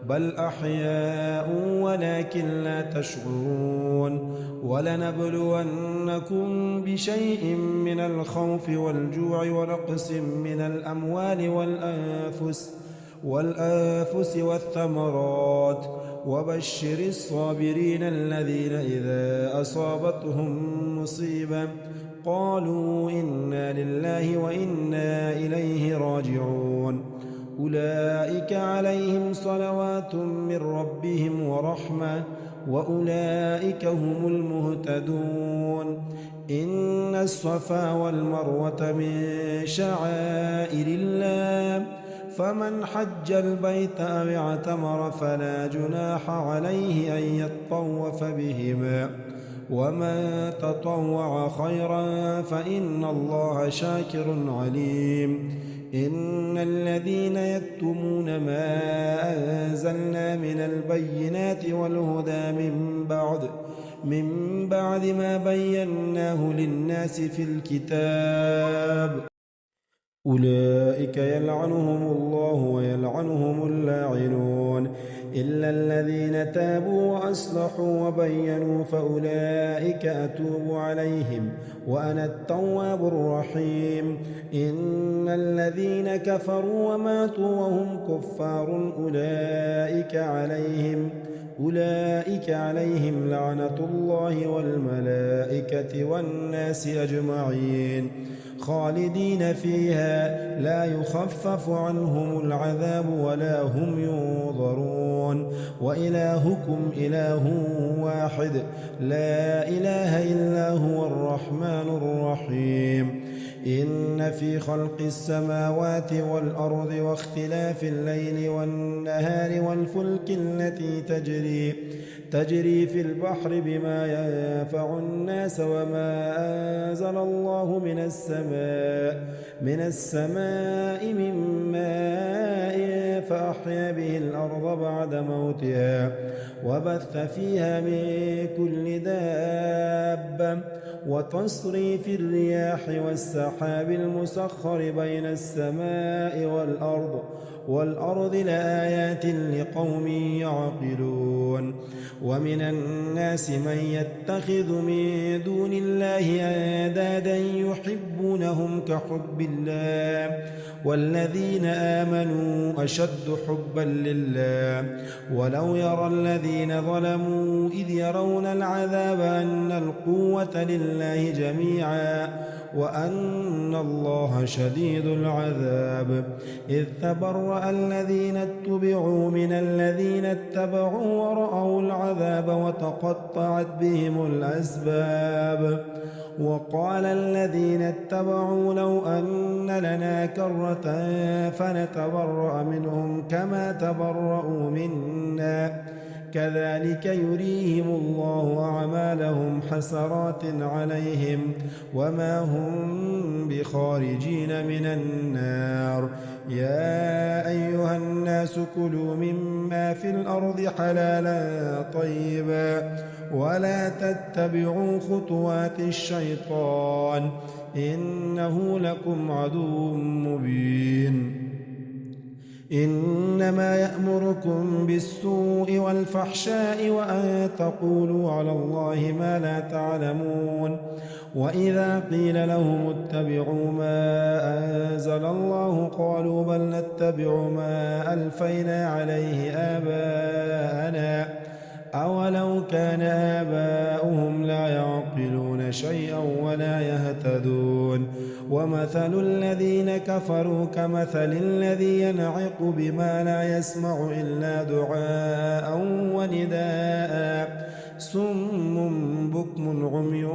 بل أحياء ولكن لا تشعرون ولنبلونكم بشيء من الخوف والجوع ونقص من الأموال والأنفس والثمرات وبشر الصابرين الذين إذا أصابتهم مصيبة قالوا إنا لله وإنا إليه راجعون أولئك عليهم صلوات من ربهم ورحمة وأولئك هم المهتدون إن الصفا والمروة من شعائر الله فمن حج البيت أو اعتمر فلا جناح عليه أن يطوف بهما ومن تطوع خيرا فإن الله شاكر عليم إن الذين يكتمون ما أنزلنا من البينات والهدى من بعد ما بيناه للناس في الكتاب أولئك يلعنهم الله ويلعنهم اللاعنون إلا الذين تابوا وأصلحوا وبينوا فأولئك أتوب عليهم وأنا التواب الرحيم إن الذين كفروا وماتوا وهم كفار أولئك عليهم لعنة الله والملائكة والناس أجمعين خالدين فيها لا يخفف عنهم العذاب ولا هم ينظرون وإلهكم إله واحد لا إله إلا هو الرحمن الرحيم إن في خلق السماوات والأرض واختلاف الليل والنهار والفلك التي تجري في البحر بما ينفع الناس وما أنزل الله من السماء من ماء فأحيا به الأرض بعد موتها وبث فيها من كل دابة وتصريف الرياح والسحاب المسخر بين السماء والأرض لآيات لقوم يعقلون ومن الناس من يتخذ من دون الله أندادا يحبونهم كحب الله والذين آمنوا أشد حبا لله ولو يرى الذين ظلموا إذ يرون العذاب أن القوة لله جميعا وأن الله شديد العذاب إذ تبرأ الذين اتبعوا من الذين اتبعوا ورأوا العذاب وتقطعت بهم الأسباب وقال الذين اتبعوا لو أن لنا كرة فنتبرأ منهم كما تبرأوا منا كذلك يريهم الله أعمالهم حسرات عليهم وما هم بخارجين من النار يا أيها الناس كلوا مما في الأرض حلالا طيبا ولا تتبعوا خطوات الشيطان إنه لكم عدو مبين إنما يأمركم بالسوء والفحشاء وأن تقولوا على الله ما لا تعلمون وإذا قيل لهم اتبعوا ما أنزل الله قالوا بل نتبع ما ألفينا عليه آباءنا أولو كان آباؤهم لا يعقلون شيئا ولا يهتدون ومثل الذين كفروا كمثل الذي ينعق بما لا يسمع إلا دعاء ونداء صم بكم عمي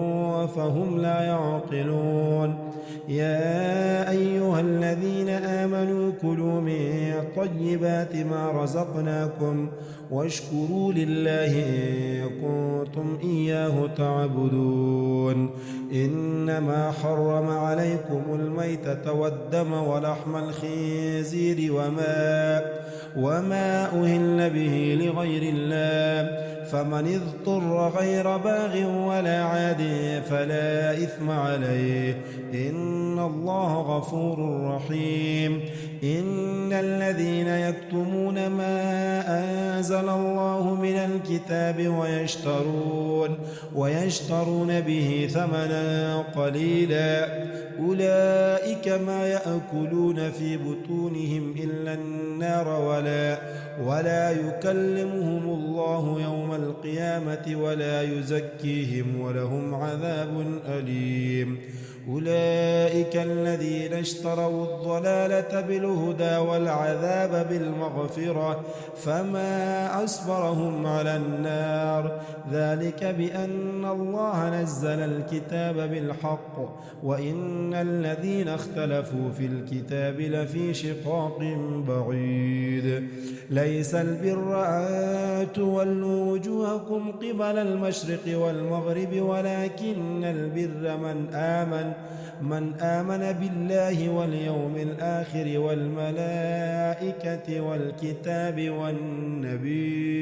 فهم لا يعقلون يا أيها الذين آمنوا كلوا من طيبات ما رزقناكم واشكروا لله إن كنتم إياه تعبدون إنما حرم عليكم الميتة والدم ولحم الخنزير وما أهل به لغير الله فمن اضطر غير باغ ولا عاد فلا إثم عليه إن الله غفور رحيم إن الذين يكتمون ما أنزل الله من الكتاب ويشترون به ثمنا قليلا أولئك ما يأكلون في بطونهم إلا النار ولا يكلمهم الله يوم القيامة ولا يزكيهم ولهم عذاب أليم أولئك الذين اشتروا الضلالة بالهدى والعذاب بالمغفرة فما أصبرهم على النار ذلك بأن الله نزل الكتاب بالحق وإن الذين اختلفوا في الكتاب لفي شقاق بعيد ليس البر أن تولوا وجوهكم قبل المشرق والمغرب ولكن البر من آمن بالله واليوم الآخر والملائكة والكتاب والنبيين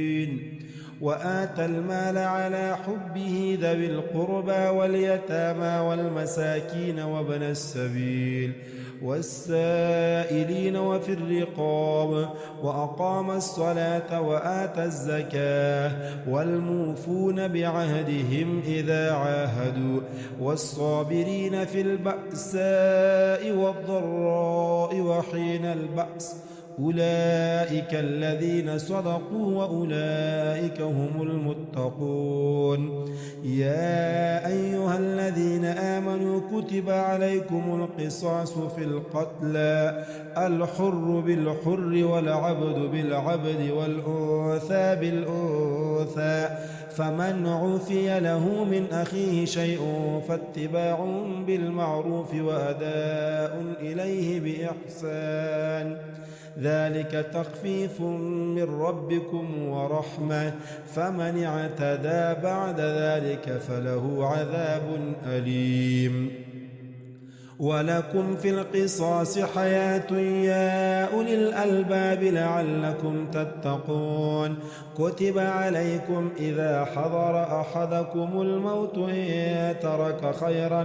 وآتى المال على حبه ذوي القربى واليتامى والمساكين وابن السبيل والسائلين وفي الرقاب وأقام الصلاة وآتى الزكاة والموفون بعهدهم إذا عاهدوا والصابرين في البأساء والضراء وحين البأس أولئك الذين صدقوا وأولئك هم المتقون يا أيها الذين آمنوا كتب عليكم القصاص في القتلى الحر بالحر والعبد بالعبد والأنثى بالأنثى فمن عفي له من أخيه شيء فاتباع بالمعروف وأداء إليه بإحسان ذلك تخفيف من ربكم ورحمة فمن اعتدى بعد ذلك فله عذاب أليم ولكم في القصاص حياة يا أولي الألباب لعلكم تتقون كتب عليكم إذا حضر أحدكم الموت إن ترك خيرا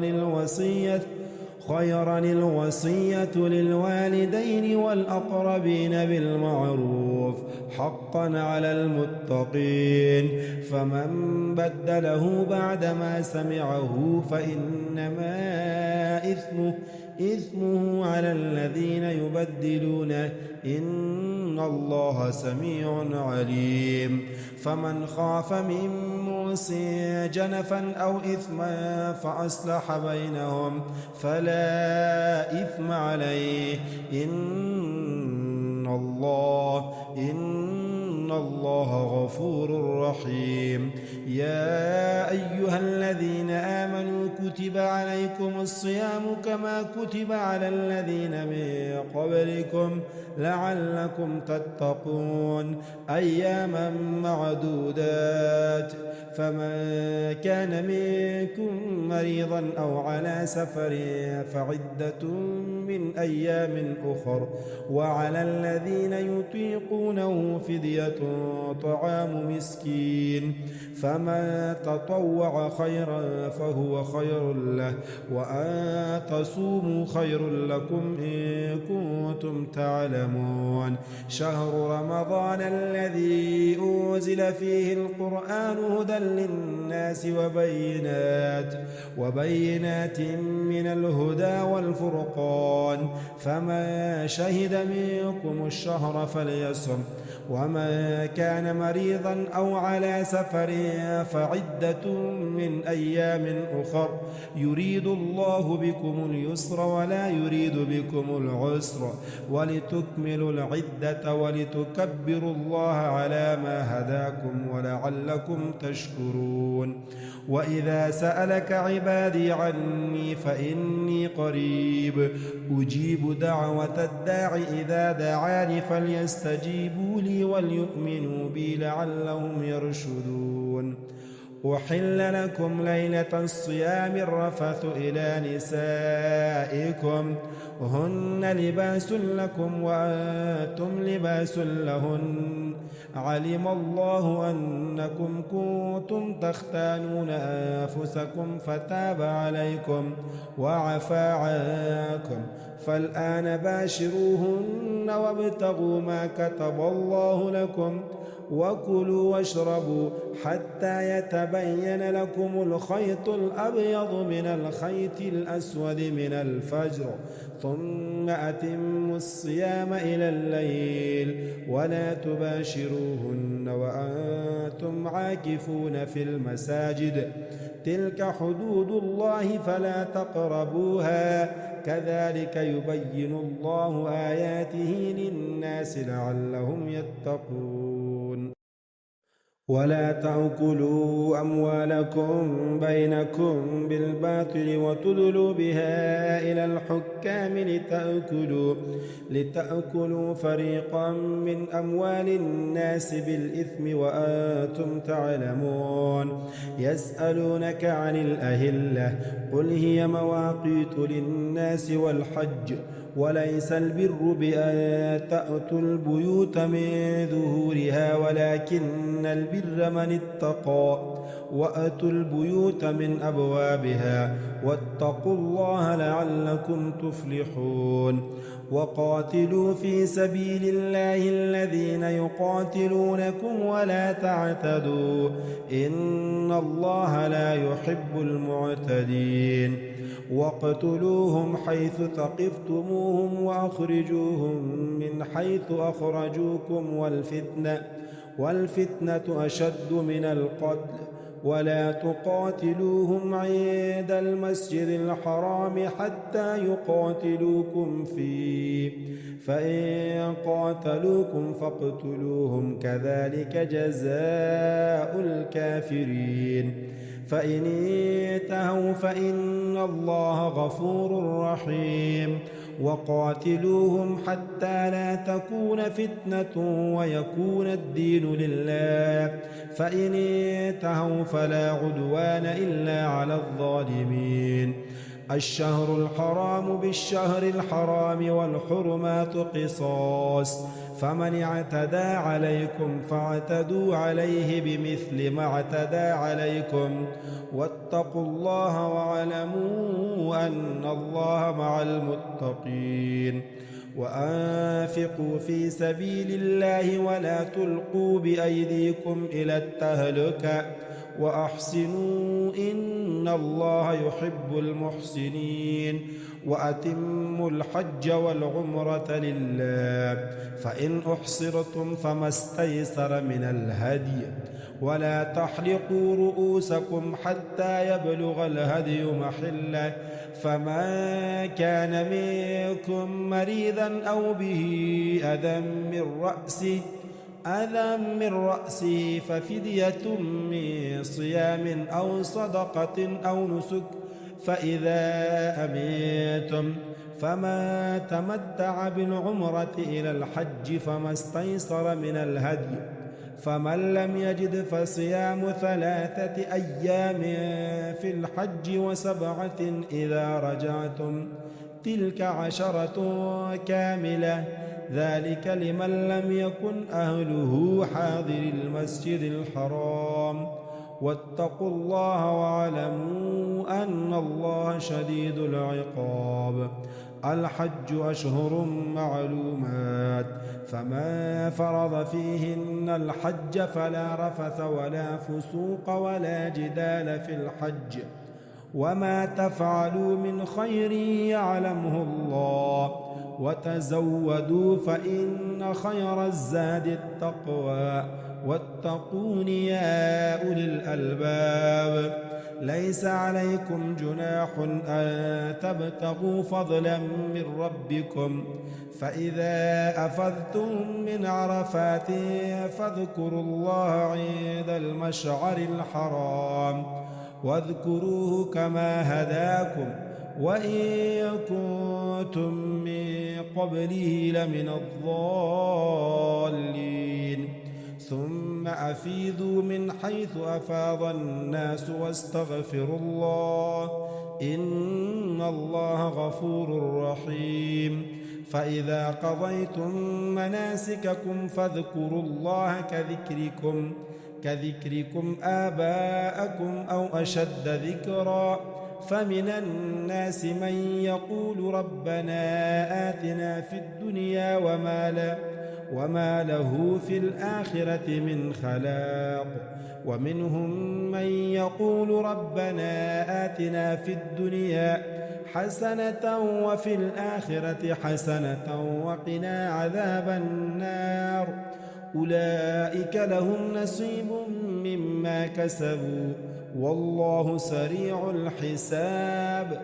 الوصية للوالدين والأقربين بالمعروف حقا على المتقين فمن بدله بعدما سمعه فإنما إثمه على الذين يبدلونه إن الله سميع عليم فمن خاف من موص جنفا أو إثما فأصلح بينهم فلا إثم عليه إن الله غفور رحيم يا أيها الذين آمنوا كتب عليكم الصيام كما كتب على الذين من قبلكم لعلكم تتقون أياما معدودات فمن كان منكم مريضا أو على سفر فعدة من أيام أخر، وعلى الذين يطيقونه فدية طعام مسكين، فمن تطوع خيرا فهو خير له، وأن تصوموا خير لكم إن كنتم تعلمون. شهر رمضان الذي أنزل فيه القرآن هدى للناس وبينات من الهدى والفرقان، فمن شهد منكم الشهر فليصم، ومن كان مريضا أو على سفر فعدة من أيام أخر، يريد الله بكم اليسر ولا يريد بكم العسر، ولتكملوا العدة ولتكبروا الله على ما هداكم ولعلكم تشكرون. وإذا سألك عبادي عني فإني قريب أجيب دعوة الداع إذا دعاني، فليستجيبوا لي وليؤمنوا بي لعلهم يرشدون. أحل لكم ليلة الصيام الرفث إلى نسائكم، هن لباس لكم وأنتم لباس لهن، علم الله أنكم كنتم تختانون أنفسكم فتاب عليكم وعفى عنكم، فالآن باشروهن وابتغوا ما كتب الله لكم، وكلوا واشربوا حتى يتبين لكم الخيط الأبيض من الخيط الأسود من الفجر، ثم أتموا الصيام إلى الليل، ولا تباشروهن وأنتم عاكفون في المساجد، تلك حدود الله فلا تقربوها، كذلك يبين الله آياته للناس لعلهم يتقون. ولا تأكلوا أموالكم بينكم بالباطل وتدلوا بها إلى الحكام لتأكلوا فريقا من أموال الناس بالإثم وأنتم تعلمون. يسألونك عن الأهلة قل هي مواقيت للناس والحج، وليس البر بأن تأتوا البيوت من ظهورها ولكن البر من اتقى، وأتوا البيوت من أبوابها، واتقوا الله لعلكم تفلحون. وقاتلوا في سبيل الله الذين يقاتلونكم ولا تعتدوا، إن الله لا يحب المعتدين. واقتلوهم حيث ثقفتموهم وأخرجوهم من حيث أخرجوكم، والفتنة أشد من القتل، ولا تقاتلوهم عند المسجد الحرام حتى يقاتلوكم فيه، فإن قاتلوكم فاقتلوهم، كذلك جزاء الكافرين. فإن انتهوا فإن الله غفور رحيم. وقاتلوهم حتى لا تكون فتنة ويكون الدين لله، فإن انتهوا فلا عدوان إلا على الظالمين. الشهر الحرام بالشهر الحرام والحرمات قصاص، فمن اعتدى عليكم فاعتدوا عليه بمثل ما اعتدى عليكم، واتقوا الله واعلموا أن الله مع المتقين. وأنفقوا في سبيل الله ولا تلقوا بأيديكم إلى التهلكة، وأحسنوا إن الله يحب المحسنين. وأتموا الحج والعمرة لله، فإن أحصرتم فما استيسر من الهدي، ولا تحلقوا رؤوسكم حتى يبلغ الهدي محله، فمن كان منكم مريضا أو به أذى من رأسه ففدية من صيام أو صدقة أو نسك، فإذا أمنتم فما تمتع بالعمرة إلى الحج فما استيسر من الهدي، فمن لم يجد فصيام 3 أيام في الحج و7 إذا رجعتم تلك 10 كاملة ذلك لمن لم يكن أهله حاضر المسجد الحرام واتقوا الله واعلموا أن الله شديد العقاب. الحج أشهر معلومات فمن فرض فيهن الحج فلا رفث ولا فسوق ولا جدال في الحج وما تفعلوا من خير يعلمه الله وتزودوا فإن خير الزاد التقوى واتقون يا أولي الألباب. ليس عليكم جناح أن تبتغوا فضلا من ربكم فإذا أفضتم من عرفات فاذكروا الله عند المشعر الحرام واذكروه كما هداكم وإن كنتم من قبله لمن الضالين. ثم أفيضوا من حيث أفاض الناس واستغفروا الله إن الله غفور رحيم. فإذا قضيتم مناسككم فاذكروا الله كذكركم آباءكم أو أشد ذكرا. فمن الناس من يقول ربنا آتنا في الدنيا وما له في الآخرة من خلاق ومنهم من يقول ربنا آتنا في الدنيا حسنة وفي الآخرة حسنة وقنا عذاب النار. أولئك لهم نصيب مما كسبوا والله سريع الحساب.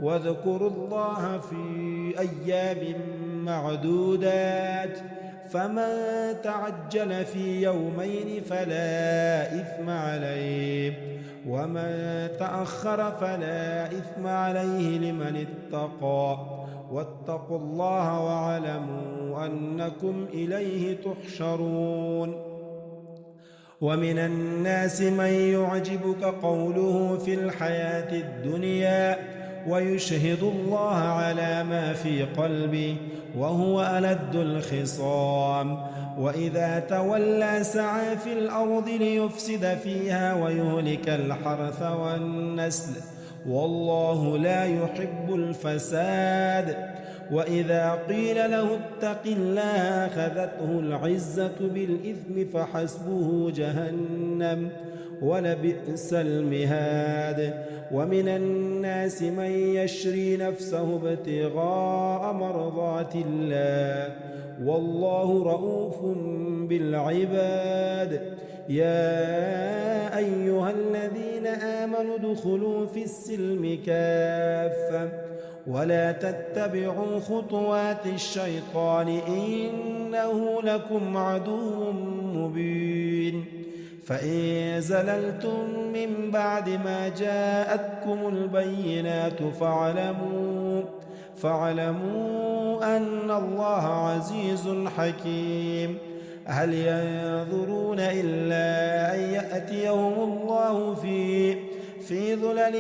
واذكروا الله في أيام معدودات فمن تعجل في يومين فلا إثم عليه ومن تأخر فلا إثم عليه لمن اتقى واتقوا الله واعلموا أنكم إليه تحشرون. ومن الناس من يعجبك قوله في الحياة الدنيا ويشهد الله على ما في قلبه وهو ألد الخصام وإذا تولى سعى في الأرض ليفسد فيها ويهلك الحرث والنسل والله لا يحب الفساد. وإذا قيل له اتق الله أخذته العزة بالإثم فحسبه جهنم ولبئس المهاد. ومن الناس من يشري نفسه ابتغاء مرضات الله والله رؤوف بالعباد. يا أيها الذين آمنوا ادخلوا في السلم كافة ولا تتبعوا خطوات الشيطان إنه لكم عدو مبين. فإن زللتم من بعد ما جاءتكم البينات فاعلموا أن الله عزيز حكيم. هل ينظرون إلا أن يأتيهم الله في ظلل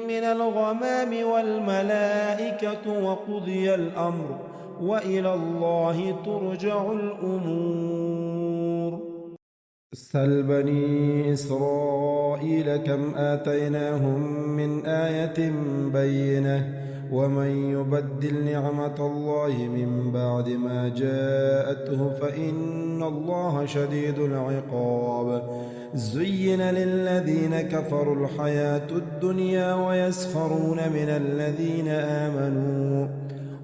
من الغمام والملائكة وقضي الأمر وإلى الله ترجع الأمور. سل بني إسرائيل كم آتيناهم من آية بينة ومن يبدل نعمة الله من بعد ما جاءته فإن الله شديد العقاب. زين للذين كفروا الحياة الدنيا ويسخرون من الذين آمنوا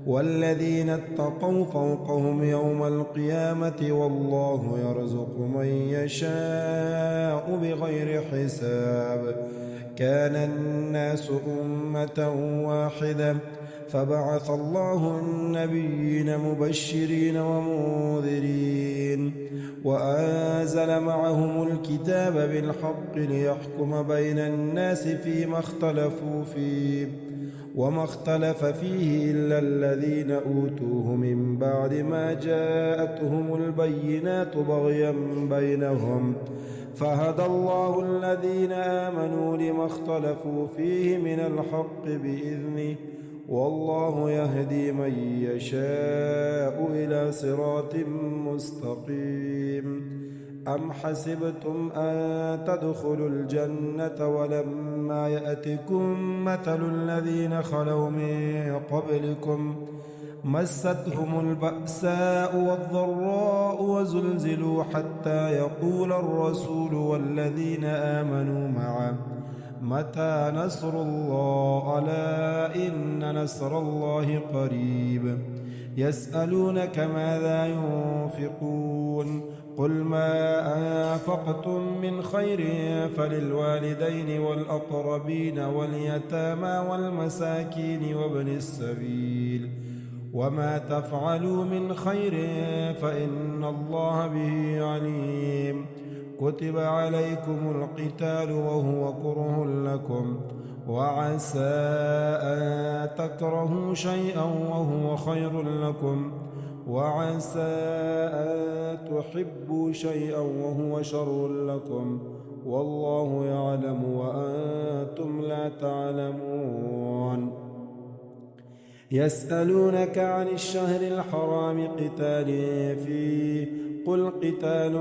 والذين اتقوا فوقهم يوم القيامة والله يرزق من يشاء بغير حساب. كان الناس أمة واحدة فبعث الله النبيين مبشرين ومنذرين وأنزل معهم الكتاب بالحق ليحكم بين الناس فيما اختلفوا فيه وما اختلف فيه إلا الذين أوتوه من بعد ما جاءتهم البينات بغيا بينهم فهدى الله الذين آمنوا لما اختلفوا فيه من الحق بإذنه والله يهدي من يشاء إلى صراط مستقيم أم حسبتم أن تدخلوا الجنة ولما يأتكم مثل الذين خلوا من قبلكم مستهم البأساء والضراء وزلزلوا حتى يقول الرسول والذين آمنوا معه متى نصر الله ألا إن نصر الله قريب يسألونك ماذا ينفقون قل ما أنفقتم من خير فللوالدين والأقربين واليتامى والمساكين وابن السبيل وما تفعلوا من خير فإن الله به عليم كتب عليكم القتال وهو كره لكم وعسى أن تكرهوا شيئا وهو خير لكم وعسى أن تحبوا شيئا وهو شر لكم والله يعلم وأنتم لا تعلمون يسألونك عن الشهر الحرام قتال فيه قل قتال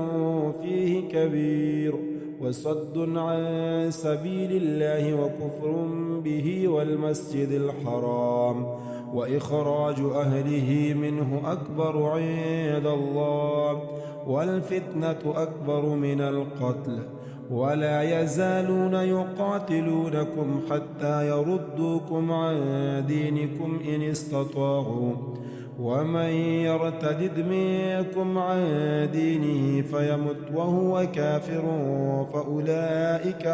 فيه كبير وصد عن سبيل الله وكفر به والمسجد الحرام وإخراج أهله منه أكبر عند الله والفتنة أكبر من القتل ولا يزالون يقاتلونكم حتى يردوكم عن دينكم إن استطاعوا ومن يرتد منكم عن دينه فيمت وهو كافر فأولئك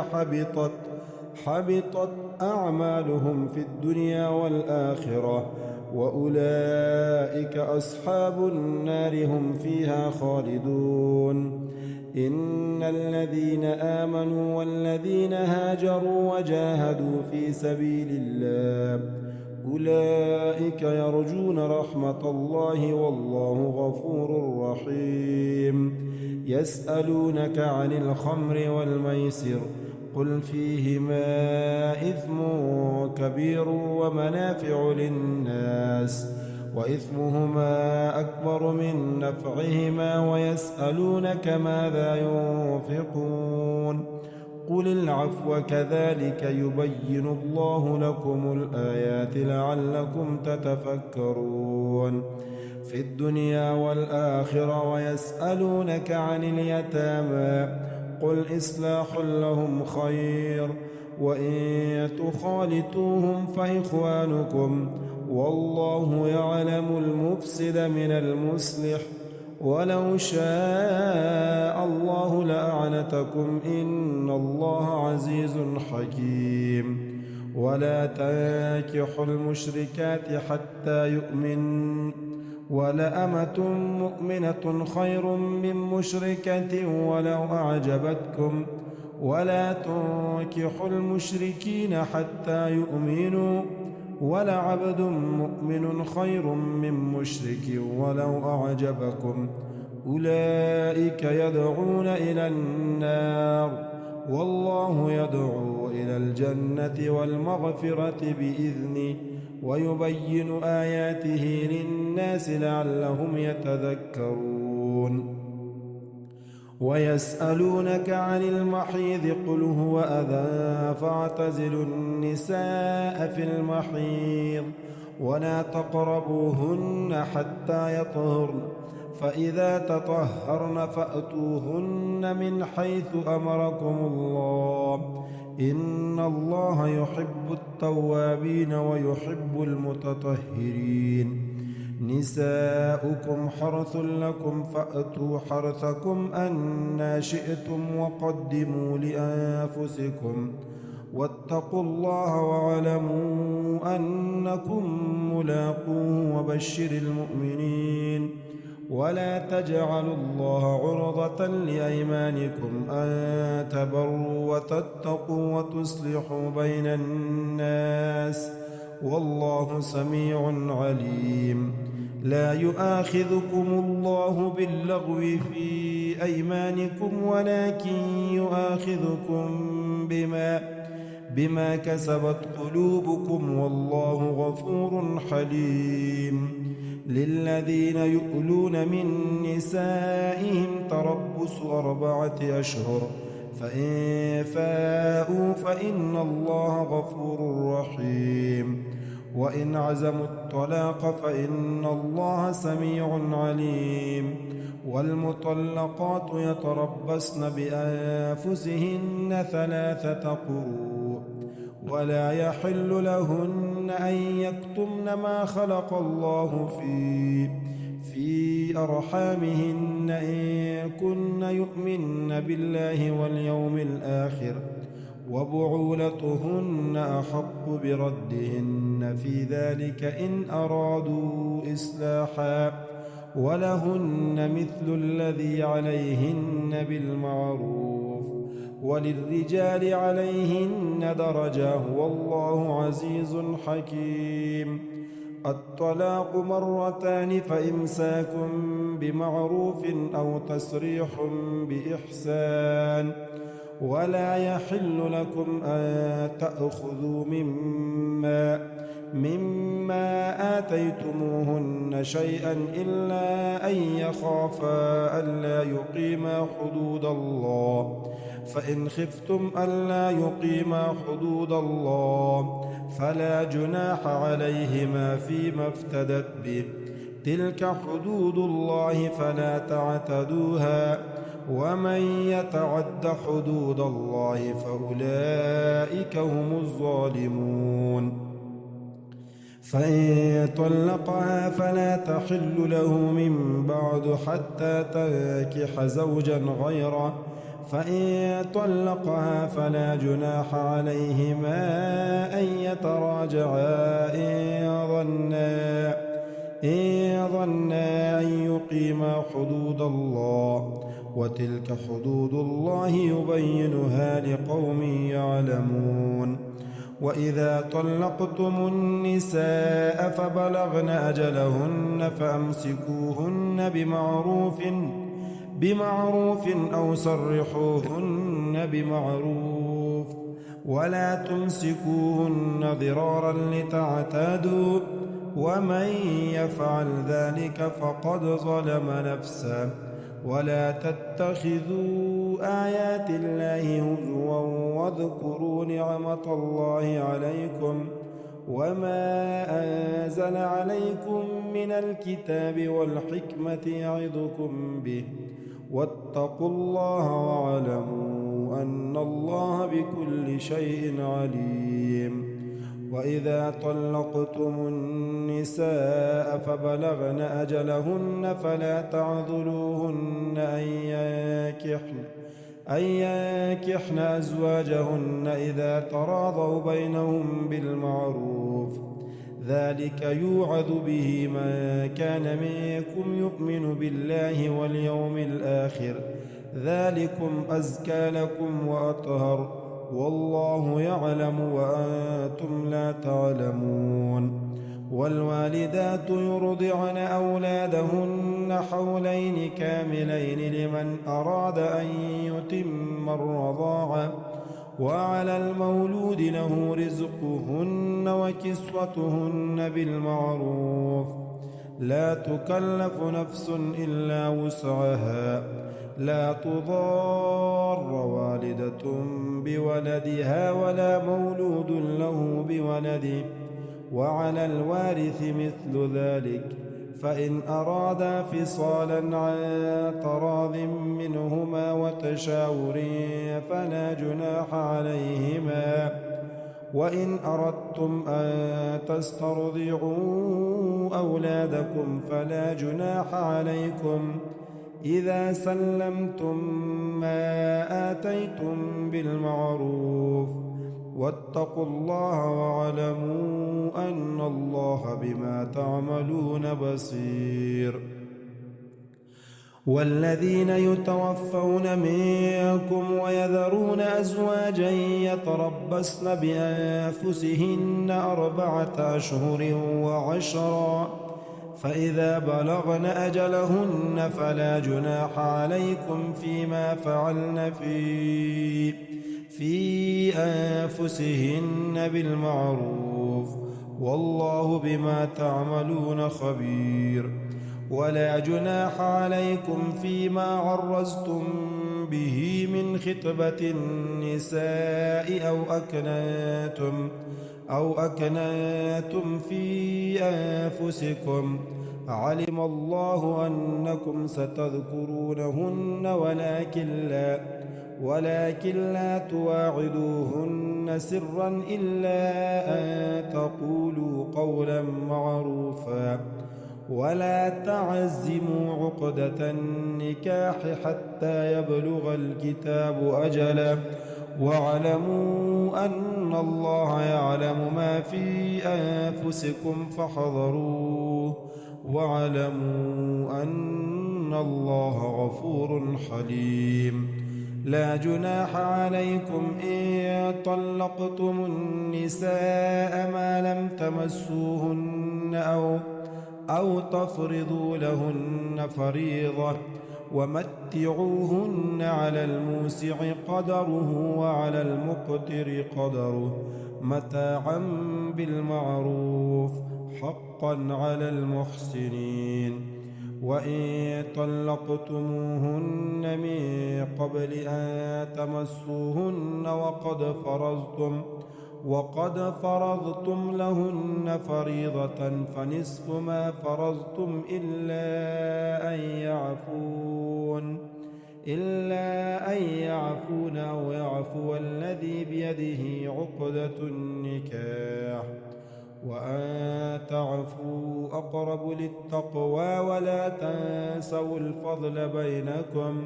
حبطت أعمالهم في الدنيا والآخرة وأولئك أصحاب النار هم فيها خالدون إن الذين آمنوا والذين هاجروا وجاهدوا في سبيل الله أولئك يرجون رحمة الله والله غفور رحيم يسألونك عن الخمر والميسر قل فيهما إثم كبير ومنافع للناس وإثمهما أكبر من نفعهما ويسألونك ماذا ينفقون قل العفو كذلك يبين الله لكم الآيات لعلكم تتفكرون في الدنيا والآخرة ويسألونك عن اليتامى قل إصلاح لهم خير وإن تخالطوهم فإخوانكم والله يعلم المفسد من المصلح ولو شاء الله لأعنتكم إن الله عزيز حكيم ولا تنكحوا المشركات حتى يؤمن ولأمة مؤمنة خير من مشركة ولو أعجبتكم ولا تنكحوا المشركين حتى يؤمنوا ولعبد مؤمن خير من مشرك ولو أعجبكم أولئك يدعون إلى النار والله يدعو إلى الجنة والمغفرة بإذنه ويبين آياته للناس لعلهم يتذكرون ويسألونك عن المحيض قل هو أذى فاعتزلوا النساء في المحيض ولا تقربوهن حتى يطهرن فإذا تطهرن فأتوهن من حيث أمركم الله إن الله يحب التوابين ويحب المتطهرين نساؤكم حرث لكم فأتوا حرثكم أنى شئتم وقدموا لأنفسكم واتقوا الله واعلموا أنكم ملاقوه وبشر المؤمنين ولا تجعلوا الله عرضة لأيمانكم أن تبروا وتتقوا وتصلحوا بين الناس والله سميع عليم. لا يؤاخذكم الله باللغو في أيمانكم ولكن يؤاخذكم بما كسبت قلوبكم والله غفور حليم. للذين يؤلون من نسائهم تربص 4 أشهر فإن فاءوا فإن الله غفور رحيم. وإن عزموا الطلاق فإن الله سميع عليم. والمطلقات يتربصن بأنفسهن 3 قروء ولا يحل لهن أن يكتمن ما خلق الله في أرحامهن إن كن يؤمن بالله واليوم الآخر وبعولتهن أحق بردهن في ذلك إن أرادوا إصلاحا ولهن مثل الذي عليهن بالمعروف وللرجال عليهن درجة والله عزيز حكيم. الطلاق 2 فإمساك بمعروف أو تسريح بإحسان. ولا يحل لكم أن تأخذوا مما آتيتموهن شيئا إلا أن يخافا ألا يقيما حدود الله. فإن خفتم ألا يقيما حدود الله فلا جناح عليهما فيما افتدت به. تلك حدود الله فلا تعتدوها ومن يتعد حدود الله فأولئك هم الظالمون. فإن طلقها فلا تحل له من بعد حتى تنكح زوجا غيره. فإن طلقها فلا جناح عليهما أن يتراجعا إن ظنا أن يقيما حدود الله وتلك حدود الله يبينها لقوم يعلمون. وإذا طلقتم النساء فبلغن أجلهن فأمسكوهن بمعروف أو سرحوهن بمعروف ولا تمسكوهن ضرارا لتعتادوا ومن يفعل ذلك فقد ظلم نفسه. ولا تتخذوا آيات الله هزوا واذكروا نعمة الله عليكم وما أنزل عليكم من الكتاب والحكمة يعظكم به واتقوا الله واعلموا أن الله بكل شيء عليم. وإذا طلقتم النساء فبلغن أجلهن فلا تعذلوهن أن ينكحن أزواجهن إذا تراضوا بينهم بالمعروف. ذلك يوعظ به من كان منكم يؤمن بالله واليوم الآخر ذلكم أزكى لكم وأطهر والله يعلم وأنتم لا تعلمون. والوالدات يرضعن أولادهن حولين كاملين لمن أراد أن يتم الرضاعة وعلى المولود له رزقهن وكسوتهن بالمعروف. لا تكلف نفس إلا وسعها. لا تضار والدة بولدها ولا مولود له بولده وعلى الوارث مثل ذلك. فإن أرادا فصالا عن تراض منهما وتشاور فلا جناح عليهما. وإن أردتم أن تسترضعوا أولادكم فلا جناح عليكم إذا سلمتم ما آتيتم بالمعروف واتقوا الله واعلموا أن الله بما تعملون بصير. والذين يتوفون منكم ويذرون أزواجا يتربصن بأنفسهن 4 أشهر وعشرا، فإذا بلغن أجلهن فلا جناح عليكم فيما فعلن في أنفسهن بالمعروف، والله بما تعملون خبير. ولا جناح عليكم فيما عرضتم به من خطبة النساء أو أكنتم في أنفسكم، علم الله أنكم ستذكرونهن ولكن لا تواعدوهن سرا إلا أن تقولوا قولا معروفا، ولا تعزموا عقدة النكاح حتى يبلغ الكتاب أجله، واعلموا أن الله يعلم ما في أنفسكم فاحذروه، واعلموا أن الله غفور حليم. لا جناح عليكم إن طلقتم النساء ما لم تمسوهن أو تفرضوا لهن فريضة، ومتعوهن على الموسع قدره وعلى المقتر قدره متاعا بالمعروف، حقا على المحسنين. وإن طلقتموهن من قبل أن تمسوهن وقد فرضتم لهن فريضة فنصف ما فرضتم إلا أن يعفون أو يعفو الذي بيده عقدة النكاح، وأن تعفوا أقرب للتقوى، ولا تنسوا الفضل بينكم،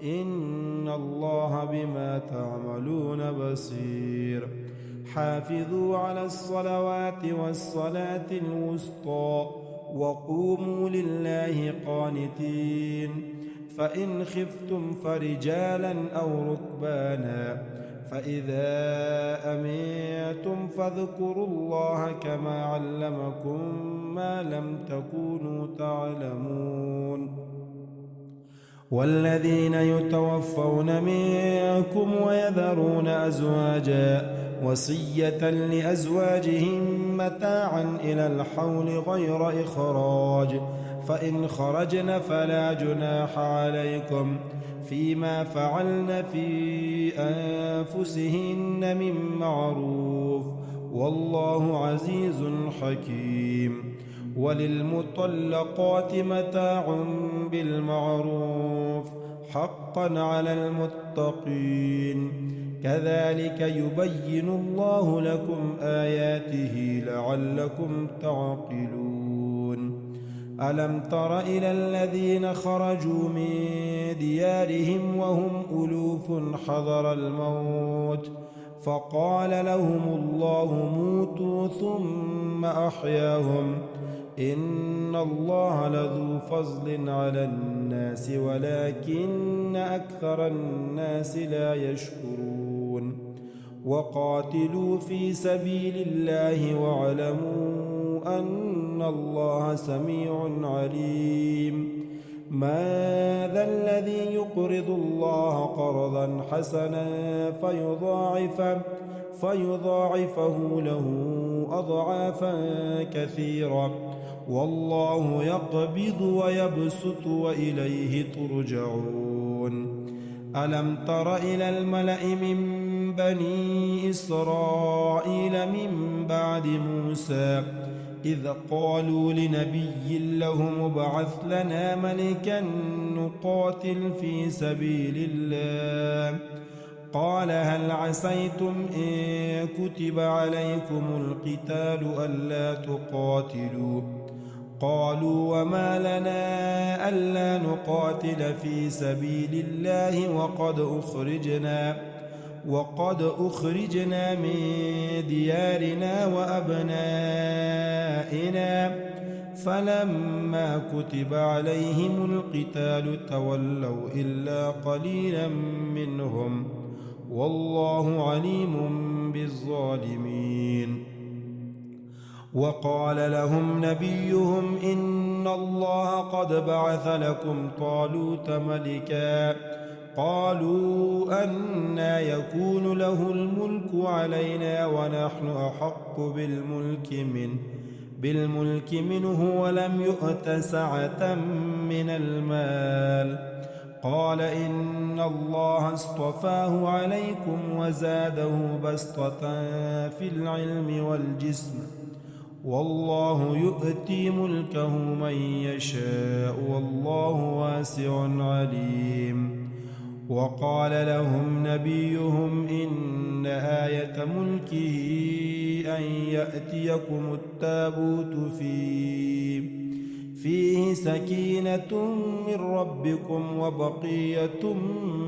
إن الله بما تعملون بصير. حافظوا على الصلوات والصلاة الوسطى وقوموا لله قانتين، فإن خفتم فرجالا أو ركبانا، فإذا أمنتم فاذكروا الله كما علمكم ما لم تكونوا تعلمون. والذين يتوفون منكم ويذرون أزواجا وصية لأزواجهم متاعا إلى الحول غير إخراج، فإن خرجن فلا جناح عليكم فيما فعلن في أنفسهن من معروف، والله عزيز حكيم. وللمطلقات متاع بالمعروف، حقا على المتقين. كذلك يبين الله لكم آياته لعلكم تعقلون. ألم تر إلى الذين خرجوا من ديارهم وهم ألوف حذر الموت، فقال لهم الله موتوا ثم أحياهم، إن الله لذو فضل على الناس ولكن أكثر الناس لا يشكرون. وقاتلوا في سبيل الله واعلموا أن الله سميع عليم. ماذا الذي يقرض الله قرضا حسنا فيضاعفه له أضعافا كثيرة، والله يقبض ويبسط وإليه ترجعون. ألم تر إلى الملأ من بني إسرائيل من بعد موسى إذ قالوا لنبي لهم ابعث لنا ملكا نقاتل في سبيل الله، قال هل عسيتم إن كتب عليكم القتال ألا تقاتلوا؟ قالوا وما لنا ألا نقاتل في سبيل الله وقد أخرجنا من ديارنا وأبنائنا، فلما كتب عليهم القتال تولوا إلا قليلا منهم والله عليم بالظالمين. وقال لهم نبيهم إن الله قد بعث لكم طالوت ملكا قالوا أنى يكون له الملك علينا ونحن أحق بالملك منه ولم يؤت سعة من المال. قال إن الله اصطفاه عليكم وزاده بسطة في العلم والجسم والله يؤتي ملكه من يشاء والله واسع عليم. وقال لهم نبيهم إن آية ملكه أن يأتيكم التابوت فيه سكينة من ربكم وبقية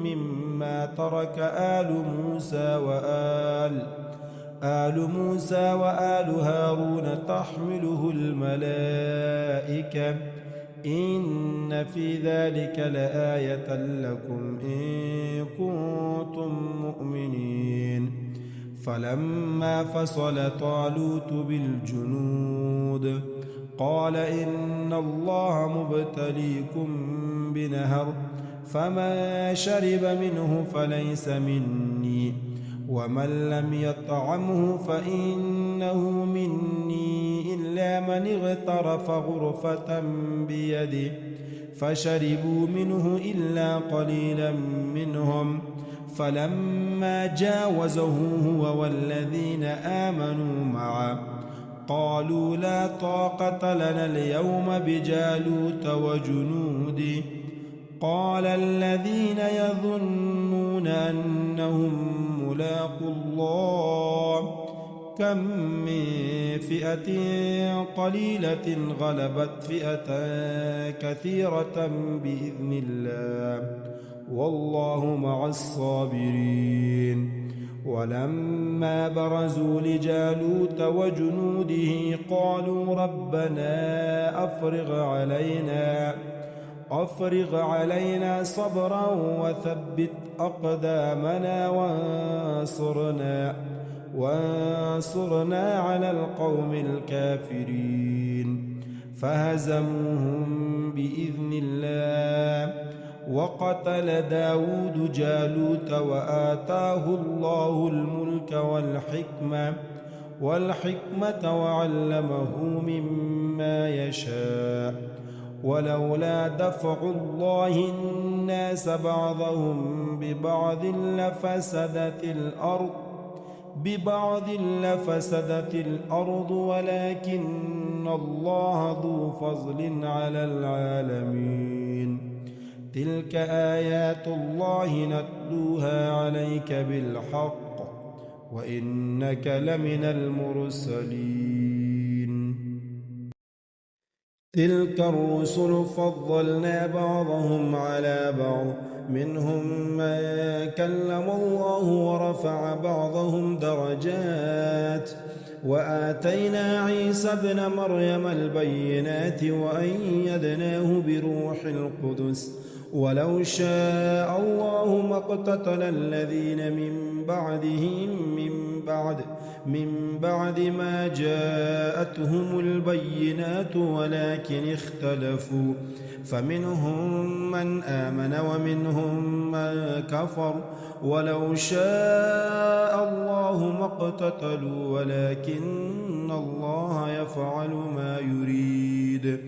مما ترك آل موسى وآل هارون تحمله الملائكة إن في ذلك لآية لكم إن كنتم مؤمنين. فلما فصل طالوت بالجنود قال إن الله مبتليكم بنهر فمن شرب منه فليس مني ومن لم يطعمه فإنه مني إلا من اغترف غرفة بيده فشربوا منه إلا قليلا منهم. فلما جاوزه هو والذين آمنوا معه قالوا لا طاقة لنا اليوم بجالوت وجنوده. قال الذين يظنون أنهم ملاقو الله كم من فئة قليلة غلبت فئة كثيرة بإذن الله والله مع الصابرين. ولما برزوا لجالوت وجنوده قالوا ربنا أفرغ علينا صبرا وثبت أقدامنا وانصرنا على القوم الكافرين. فهزموهم بإذن الله. وقتل داود جالوت وآتاه الله الملك والحكمة وعلمه مما يشاء. ولولا دفع الله الناس بعضهم ببعض لفسدت الأرض ولكن الله ذو فضل على العالمين. تلك آيات الله نتلوها عليك بالحق وإنك لمن المرسلين. تلك الرسل فضلنا بعضهم على بعض منهم من كلم الله ورفع بعضهم درجات وآتينا عيسى ابن مريم البينات وأيدناه بروح القدس. ولو شاء الله ما اقتتل الذين من بعد ما جاءتهم البينات ولكن اختلفوا فمنهم من آمن ومنهم من كفر. ولو شاء الله ما اقتتلوا ولكن الله يفعل ما يريد.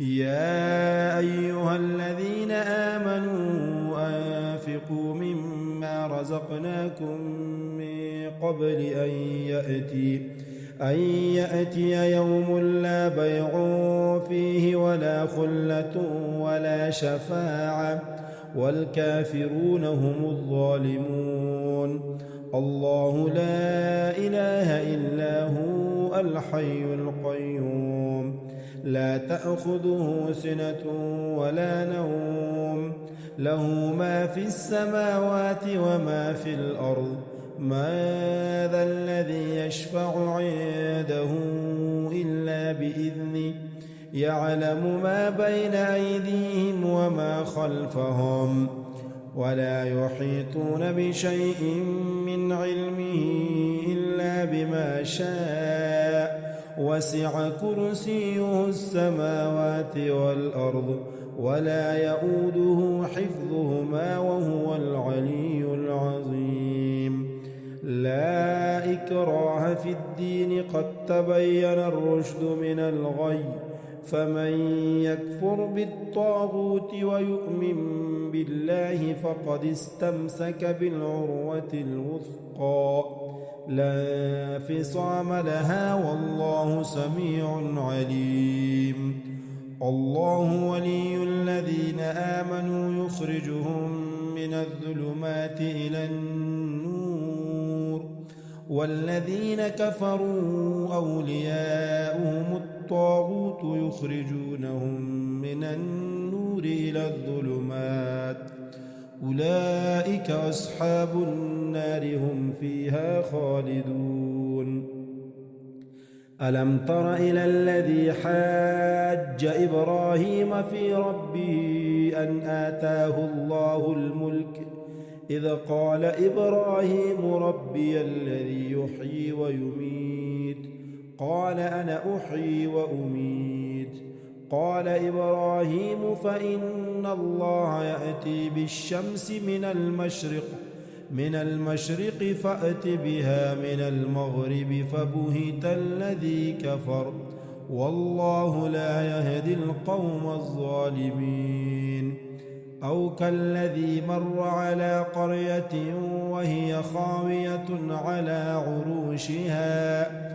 يا أيها الذين آمنوا أنفقوا مما رزقناكم من قبل أن يأتي يوم لا بيع فيه ولا خلة ولا شفاعة والكافرون هم الظالمون. الله لا إله إلا هو الحي القيوم لا تأخذه سنة ولا نوم له ما في السماوات وما في الأرض. ما ذا الذي يشفع عنده إلا بإذنه يعلم ما بين أيديهم وما خلفهم ولا يحيطون بشيء من علمه إلا بما شاء وسع كرسيه السماوات والأرض ولا يؤوده حفظهما وهو العلي العظيم لا إكراه في الدين قد تبين الرشد من الغي فمن يكفر بالطاغوت ويؤمن بالله فقد استمسك بالعروة الوثقى لا انفصام لها والله سميع عليم الله ولي الذين آمنوا يخرجهم من الظلمات إلى النور والذين كفروا أولياؤهم الطاغوت يخرجونهم من النور إلى الظلمات أولئك أصحاب النار هم فيها خالدون ألم تر إلى الذي حاج إبراهيم في ربه أن آتاه الله الملك إذ قال إبراهيم ربي الذي يحيي ويميت قال أنا أحيي وأميت قال إبراهيم فإن الله يأتي بالشمس من المشرق فأت بها من المغرب فبهت الذي كفر والله لا يهدي القوم الظالمين أو كالذي مر على قرية وهي خاوية على عروشها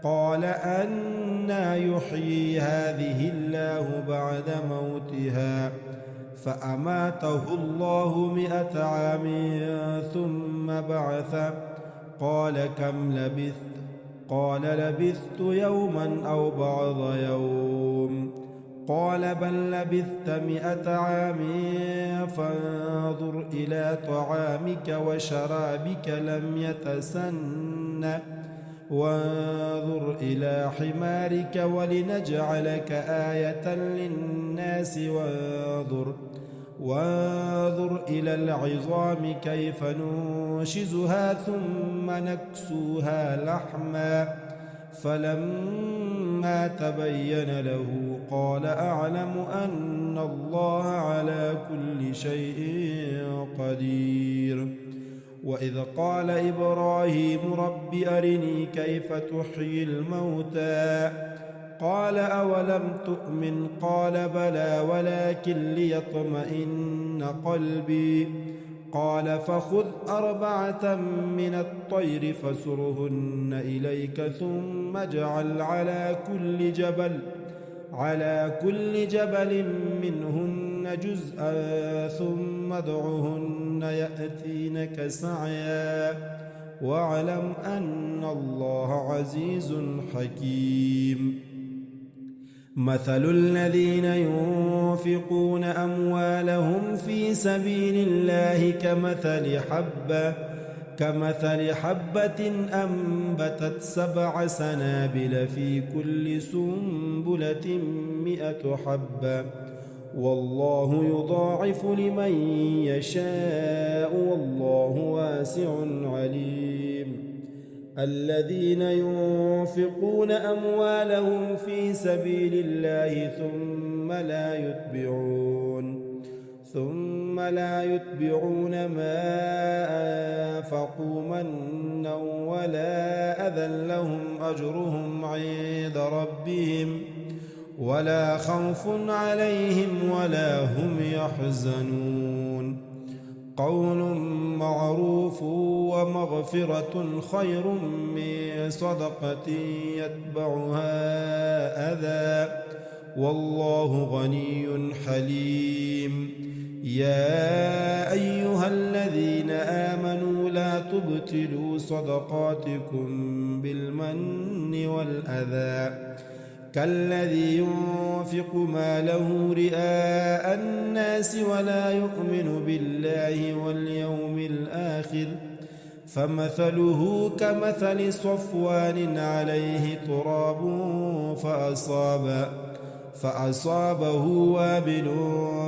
قال أنى يحيي هذه الله بعد موتها فأماته الله 100 عام ثم بعثه قال كم لبثت قال لبثت يوما أو بعض يوم قال بل لبثت 100 عام فانظر إلى طعامك وشرابك لم يتسنه وانظر إلى حمارك ولنجعلك آية للناس وانظر إلى العظام كيف ننشزها ثم نكسوها لحما فلما تبين له قال أعلم أن الله على كل شيء قدير وإذ قال إبراهيم رب أرني كيف تحيي الموتى قال أولم تؤمن قال بلى ولكن ليطمئن قلبي قال فخذ 4 من الطير فسرهن إليك ثم اجعل على كل جبل منهن جزءا ثم ادعهن يأتينك سعيا واعلم أن الله عزيز حكيم مثل الذين ينفقون أموالهم في سبيل الله كمثل حبة أنبتت 7 سنابل في كل سنبلة 100 حبة والله يضاعف لمن يشاء والله واسع عليم الذين ينفقون أموالهم في سبيل الله ثم لا يتبعون ما أنفقوا منا ولا أذى لهم أجرهم عند ربهم ولا خوف عليهم ولا هم يحزنون قول معروف ومغفرة خير من صدقة يتبعها أذى والله غني حليم يا أيها الذين آمنوا لا تبطلوا صدقاتكم بالمن والأذى كالذي ينفق ماله رئاء الناس ولا يؤمن بالله واليوم الآخر فمثله كمثل صفوان عليه تراب فأصابه وابل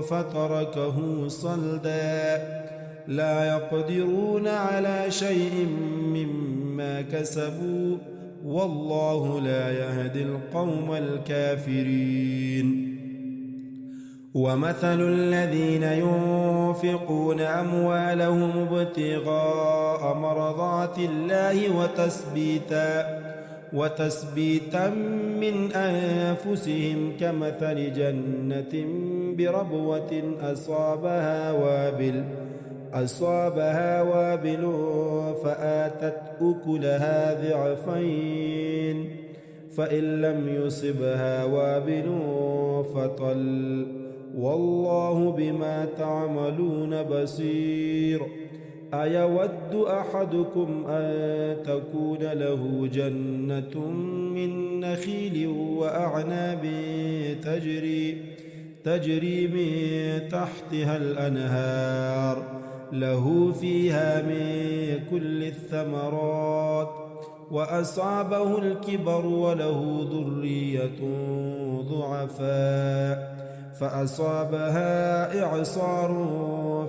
فتركه صلدا لا يقدرون على شيء مما كسبوا والله لا يهدي القوم الكافرين ومثل الذين ينفقون أموالهم ابتغاء مرضات الله وتثبيتا من أنفسهم كمثل جنة بربوة أصابها وابل فآتت أكلها ضعفين فإن لم يصبها وابل فطل والله بما تعملون بصير أيود أحدكم أن تكون له جنة من نخيل وأعناب تجري من تحتها الأنهار له فيها من كل الثمرات وأصابه الكبر وله ذرية ضعفاء فأصابها إعصار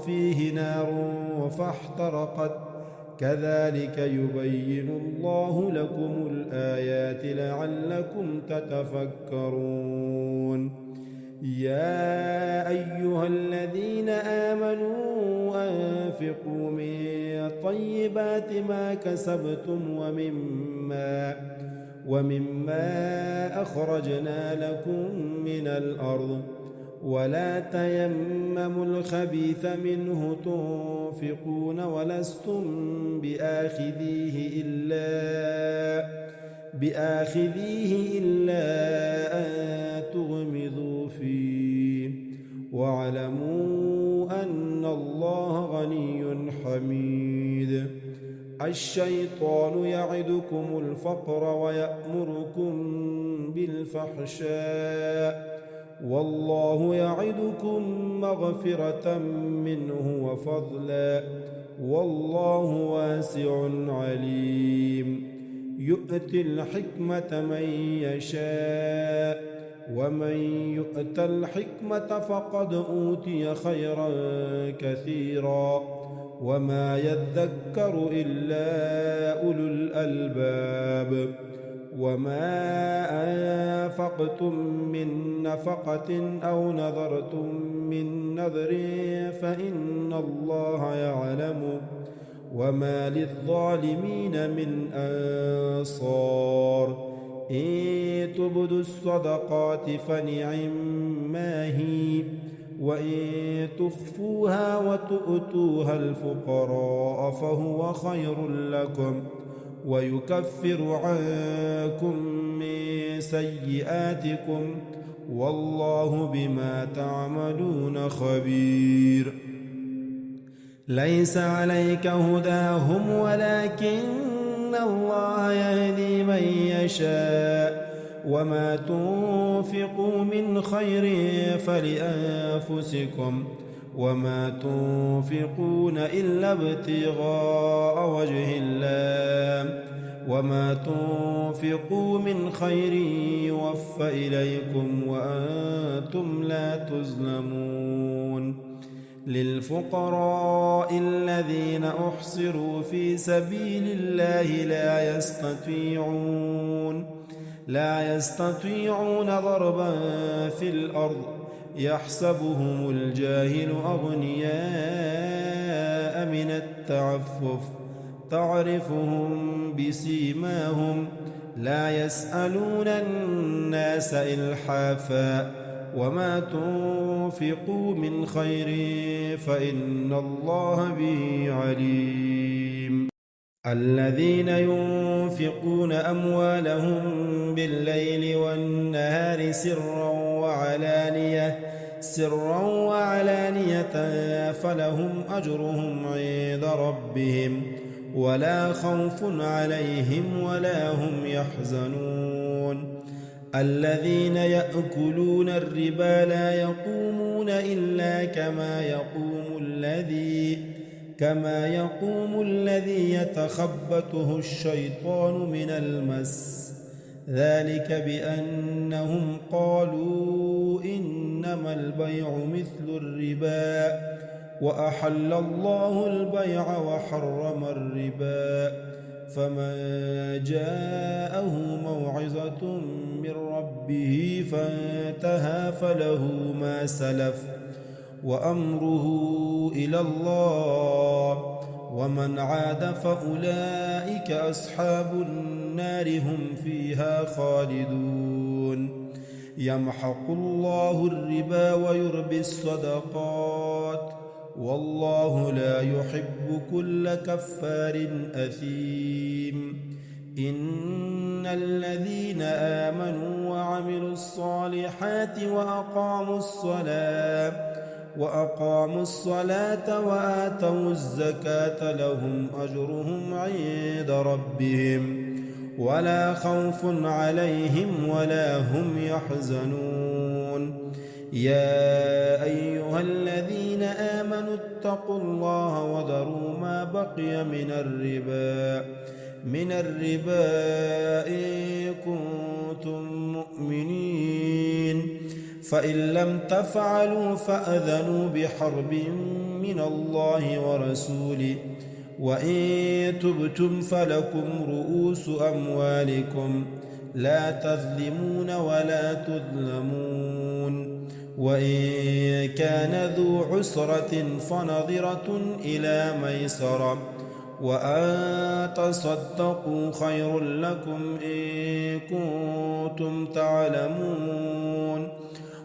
فيه نار فاحترقت كذلك يبين الله لكم الآيات لعلكم تتفكرون يا أيها الذين آمنوا أنفقوا من طيبات ما كسبتم ومما أخرجنا لكم من الأرض ولا تيمموا الخبيث منه تنفقون ولستم بآخذيه إلا أن تغمضوا فيه واعلموا أن الله غني حميد الشيطان يعدكم الفقر ويأمركم بالفحشاء والله يعدكم مغفرة منه وفضلا والله واسع عليم يؤتي الحكمة من يشاء ومن يؤت الحكمة فقد أوتي خيرا كثيرا وما يذكر إلا أولو الألباب وما أنفقتم من نفقة أو نذرتم من نذر فإن الله يعلم وما للظالمين من أنصار إن تبدوا الصدقات فنعما هي وإن تخفوها وتؤتوها الفقراء فهو خير لكم ويكفر عنكم من سيئاتكم والله بما تعملون خبير ليس عليك هداهم ولكن الله يهدي من يشاء وما تنفقوا من خير فلأنفسكم وما تنفقون إلا ابتغاء وجه الله وما تنفقوا من خير يوفى إليكم وأنتم لا تظلمون للفقراء الذين أحصروا في سبيل الله لا يستطيعون ضربا في الأرض يحسبهم الجاهل أغنياء من التعفف تعرفهم بسيماهم لا يسألون الناس إلحافا وما تنفقوا من خير فإن الله به عليم الذين ينفقون أموالهم بالليل والنهار سرا وعلانية فلهم أجرهم عند ربهم ولا خوف عليهم ولا هم يحزنون الذين يأكلون الربا لا يقومون إلا كما يقوم الذي يتخبطه الشيطان من المس ذلك بأنهم قالوا إنما البيع مثل الربا وأحل الله البيع وحرم الربا فمن جاءه موعظة من ربه فانتهى فله ما سلف وأمره إلى الله ومن عاد فأولئك أصحاب النار هم فيها خالدون يمحق الله الربا ويربي الصدقات والله لا يحب كل كفار أثيم إن الذين آمنوا وعملوا الصالحات وأقاموا الصلاة وآتوا الزكاة لهم أجرهم عند ربهم ولا خوف عليهم ولا هم يحزنون يا أيها الذين آمنوا اتقوا الله وذروا ما بقي من الربا إن كنتم مؤمنين فإن لم تفعلوا فأذنوا بحرب من الله ورسوله وإن تبتم فلكم رؤوس أموالكم لا تظلمون ولا تظلمون وإن كان ذو عسرة فنظرة إلى ميسرة وأن تصدقوا خير لكم إن كنتم تعلمون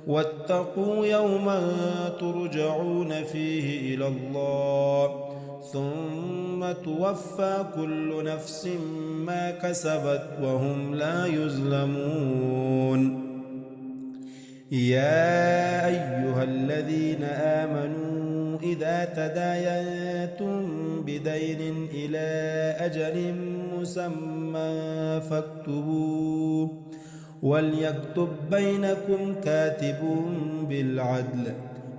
واتقوا يوما ترجعون فيه إلى الله ثم توفى كل نفس ما كسبت وهم لا يظلمون يا أيها الذين آمنوا إذا تداينتم بدين إلى أجل مسمى فاكتبوه وليكتب بينكم كاتب بالعدل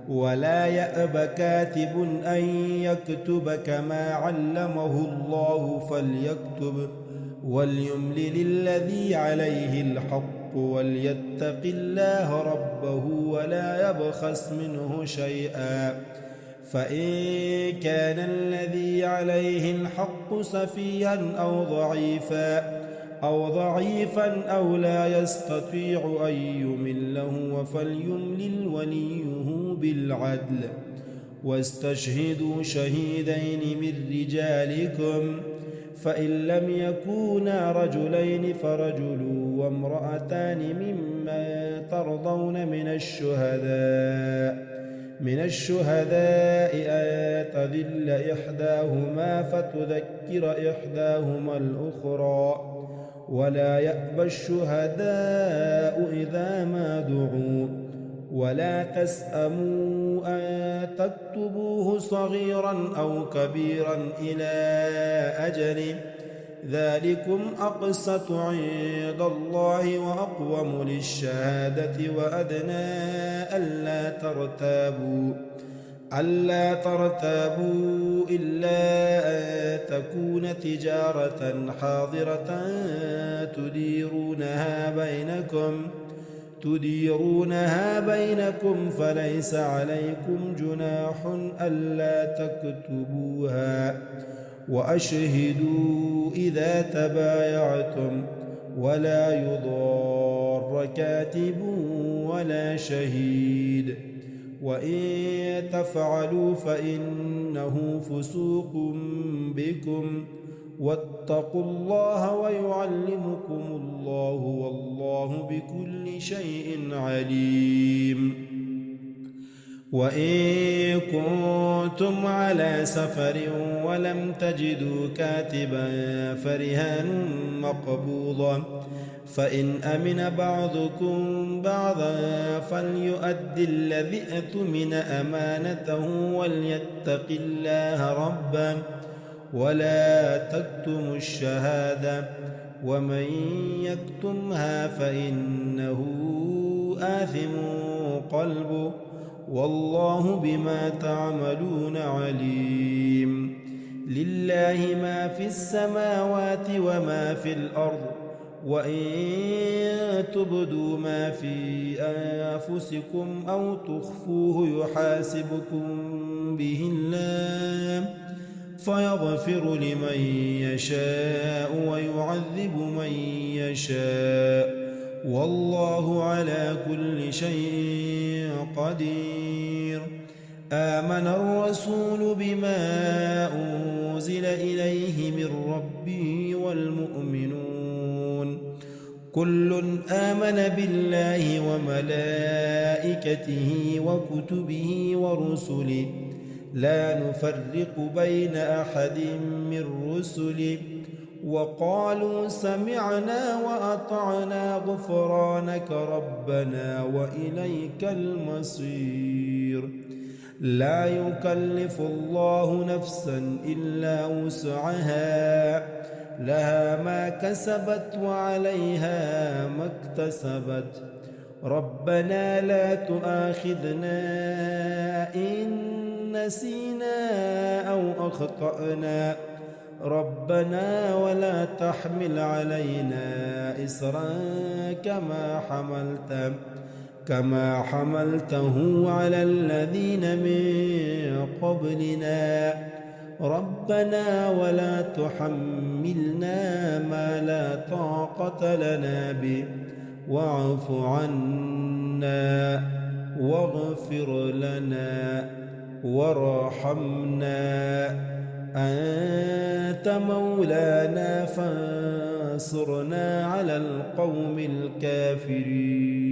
ولا يأب كاتب أن يكتب كما علمه الله فليكتب وليملل الذي عليه الحق وليتق الله ربه ولا يبخس منه شيئا فإن كان الذي عليه الحق سفيها أو ضعيفا أو لا يستطيع أن يمله فليملل وليه بالعدل واستشهدوا شهيدين من رجالكم فإن لم يكونا رجلين فرجل وامرأتان ممن ترضون من الشهداء أن تضل إحداهما فتذكر إحداهما الأخرى ولا يأبى الشهداء إذا ما دعوا ولا تسأموا أن تكتبوه صغيرا أو كبيرا إلى أجله ذلكم أقسط عند الله وأقوم للشهادة وأدنى ألا ترتابوا إلا أن تكون تجارة حاضرة تديرونها بينكم فليس عليكم جناح ألا تكتبوها وأشهدوا إذا تبايعتم ولا يضار كاتب ولا شهيد وإن تفعلوا فإنه فسوق بكم واتقوا الله ويعلمكم الله والله بكل شيء عليم وإن كنتم على سفر ولم تجدوا كاتبا فرهان مقبوضا فإن أمن بعضكم بعضا فليؤد الذي اؤتمن أمانته وليتق الله ربه ولا تكتموا الشهادة ومن يكتمها فإنه آثم قلبه والله بما تعملون عليم لله ما في السماوات وما في الأرض وإن تبدوا ما في أنفسكم أو تخفوه يحاسبكم به الله فيغفر لمن يشاء ويعذب من يشاء والله على كل شيء قدير. آمن الرسول بما أنزل إليه من ربه والمؤمنون كل آمن بالله وملائكته وكتبه ورسله لا نفرق بين أحد من رسله وقالوا سمعنا وأطعنا غفرانك ربنا وإليك المصير. لا يكلف الله نفسا إلا وسعها لها ما كسبت وعليها ما اكتسبت ربنا لا تؤاخذنا إن نسينا أو أخطأنا ربنا ولا تحمل علينا إصرا كما حملته على الذين من قبلنا ربنا ولا تحملنا ما لا طاقة لنا به واعف عنا واغفر لنا وارحمنا أنت مولانا فانصرنا على القوم الكافرين.